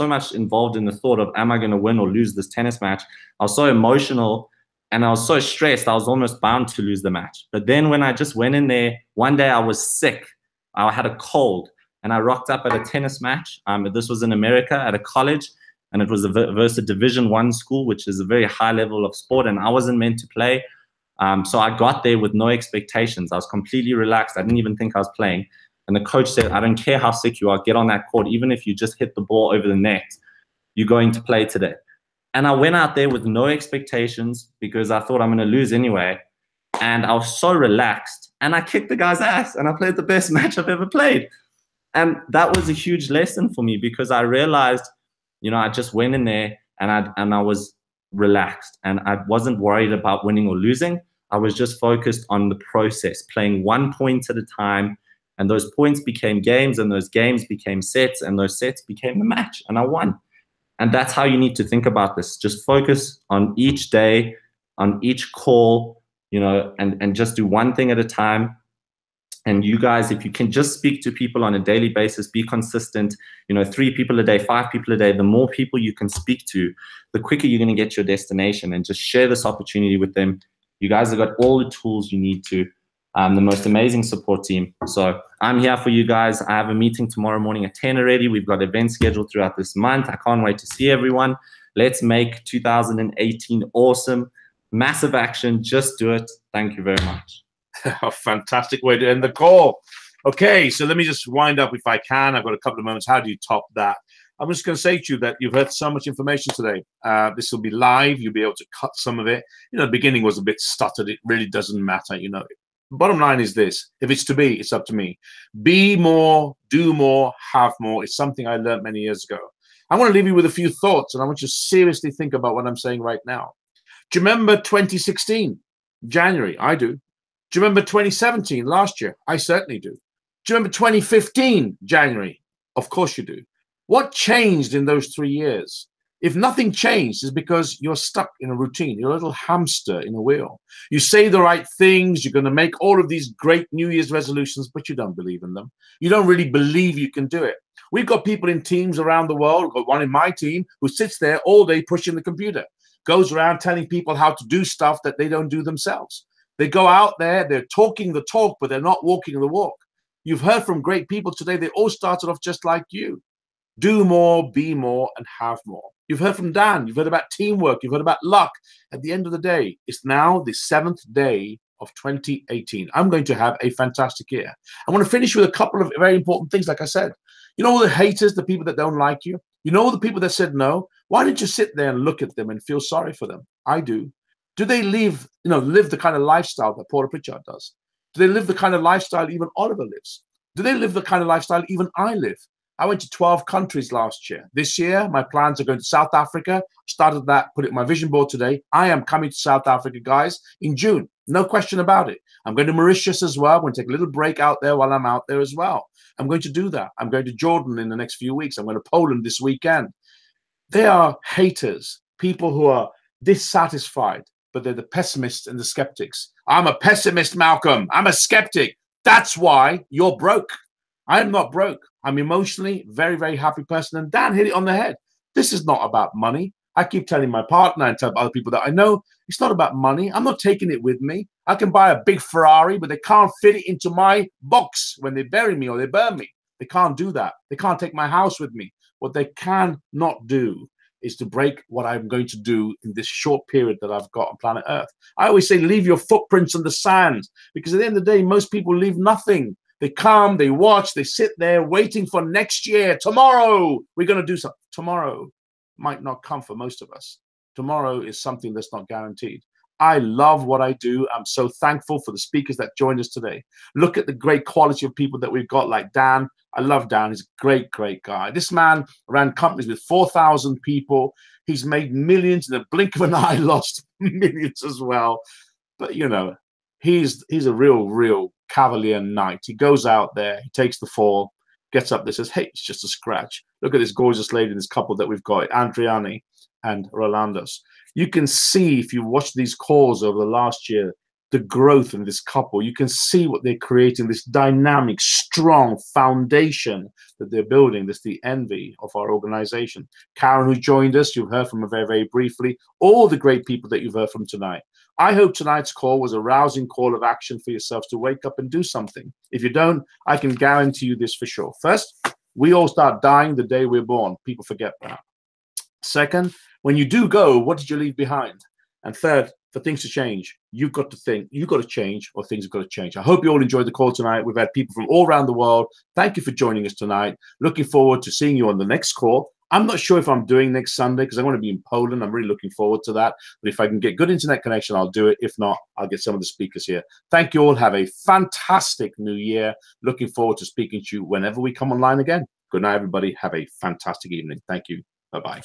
much involved in the thought of, am I going to win or lose this tennis match? I was so emotional and I was so stressed, I was almost bound to lose the match. But then when I just went in there, one day I was sick. I had a cold, and I rocked up at a tennis match. This was in America at a college, and it was versus a Division I school, which is a very high level of sport, and I wasn't meant to play. So I got there with no expectations. I was completely relaxed. I didn't even think I was playing. And the coach said, I don't care how sick you are, get on that court. Even if you just hit the ball over the net, you're going to play today. And I went out there with no expectations because I thought I'm going to lose anyway. And I was so relaxed. And I kicked the guy's ass. And I played the best match I've ever played. And that was a huge lesson for me because I realized, you know, I just went in there and I was relaxed. And I wasn't worried about winning or losing. I was just focused on the process, playing 1 point at a time. And those points became games, and those games became sets, and those sets became the match, and I won. And that's how you need to think about this. Just focus on each day, on each call, you know, and just do one thing at a time. And you guys, if you can just speak to people on a daily basis, be consistent, you know, 3 people a day, 5 people a day, the more people you can speak to, the quicker you're going to get to your destination. And just share this opportunity with them. You guys have got all the tools you need to. The most amazing support team. So I'm here for you guys. I have a meeting tomorrow morning at 10 already. We've got events scheduled throughout this month. I can't wait to see everyone. Let's make 2018 awesome. Massive action. Just do it. Thank you very much. A fantastic way to end the call. Okay, so let me just wind up if I can. I've got a couple of moments. How do you top that? I'm just going to say to you that you've heard so much information today. This will be live. You'll be able to cut some of it. You know, the beginning was a bit stuttered. It really doesn't matter. You know, bottom line is this. If it's to be, it's up to me. Be more, do more, have more. It's something I learned many years ago. I want to leave you with a few thoughts, and I want you to seriously think about what I'm saying right now. Do you remember 2016, January? I do. Do you remember 2017, last year? I certainly do. Do you remember 2015, January? Of course you do. What changed in those 3 years? If nothing changed, it's because you're stuck in a routine. You're a little hamster in a wheel. You say the right things. You're going to make all of these great New Year's resolutions, but you don't believe in them. You don't really believe you can do it. We've got people in teams around the world. We've got one in my team who sits there all day pushing the computer, goes around telling people how to do stuff that they don't do themselves. They go out there, they're talking the talk, but they're not walking the walk. You've heard from great people today. They all started off just like you. Do more, be more, and have more. You've heard from Dan. You've heard about teamwork. You've heard about luck. At the end of the day, it's now the 7th day of 2018. I'm going to have a fantastic year. I want to finish with a couple of very important things, like I said. You know all the haters, the people that don't like you? You know all the people that said no? Why don't you sit there and look at them and feel sorry for them? I do. Do they live the kind of lifestyle that Paula Pritchard does? Do they live the kind of lifestyle even Oliver lives? Do they live the kind of lifestyle even I live? I went to 12 countries last year. This year, my plans are going to South Africa. Started that, put it in my vision board today. I am coming to South Africa, guys, in June. No question about it. I'm going to Mauritius as well. I'm going to take a little break out there while I'm out there as well. I'm going to do that. I'm going to Jordan in the next few weeks. I'm going to Poland this weekend. They are haters, people who are dissatisfied, but they're the pessimists and the skeptics. I'm a pessimist, Malcolm. I'm a skeptic. That's why you're broke. I'm not broke. I'm emotionally very, very happy person. And Dan hit it on the head. This is not about money. I keep telling my partner and tell other people that I know, it's not about money. I'm not taking it with me. I can buy a big Ferrari, but they can't fit it into my box when they bury me or they burn me. They can't do that. They can't take my house with me. What they cannot do is to break what I'm going to do in this short period that I've got on planet Earth. I always say, leave your footprints on the sand, because at the end of the day, most people leave nothing. They come, they watch, they sit there waiting for next year. Tomorrow, we're going to do something. Tomorrow might not come for most of us. Tomorrow is something that's not guaranteed. I love what I do. I'm so thankful for the speakers that joined us today. Look at the great quality of people that we've got, like Dan. I love Dan. He's a great, great guy. This man ran companies with 4,000 people. He's made millions in the blink of an eye, lost millions as well. But, you know, he's a real cavalier knight. He goes out there, he takes the fall, gets up there, says, hey, it's just a scratch. Look at this gorgeous lady, this couple that we've got, Andriani and Rolandos. You can see, if you watch these calls over the last year, the growth in this couple. You can see what they're creating, this dynamic, strong foundation that they're building. That's the envy of our organization. Karen, who joined us, you've heard from her very, very briefly. All the great people that you've heard from tonight. I hope tonight's call was a rousing call of action for yourselves to wake up and do something. If you don't, I can guarantee you this for sure. First, we all start dying the day we're born. People forget that. Second, when you do go, what did you leave behind? And third, for things to change, you've got to think, you've got to change, or things have got to change. I hope you all enjoyed the call tonight. We've had people from all around the world. Thank you for joining us tonight. Looking forward to seeing you on the next call. I'm not sure if I'm doing next Sunday because I want to be in Poland. I'm really looking forward to that. But if I can get good internet connection, I'll do it. If not, I'll get some of the speakers here. Thank you all. Have a fantastic new year. Looking forward to speaking to you whenever we come online again. Good night, everybody. Have a fantastic evening. Thank you. Bye-bye.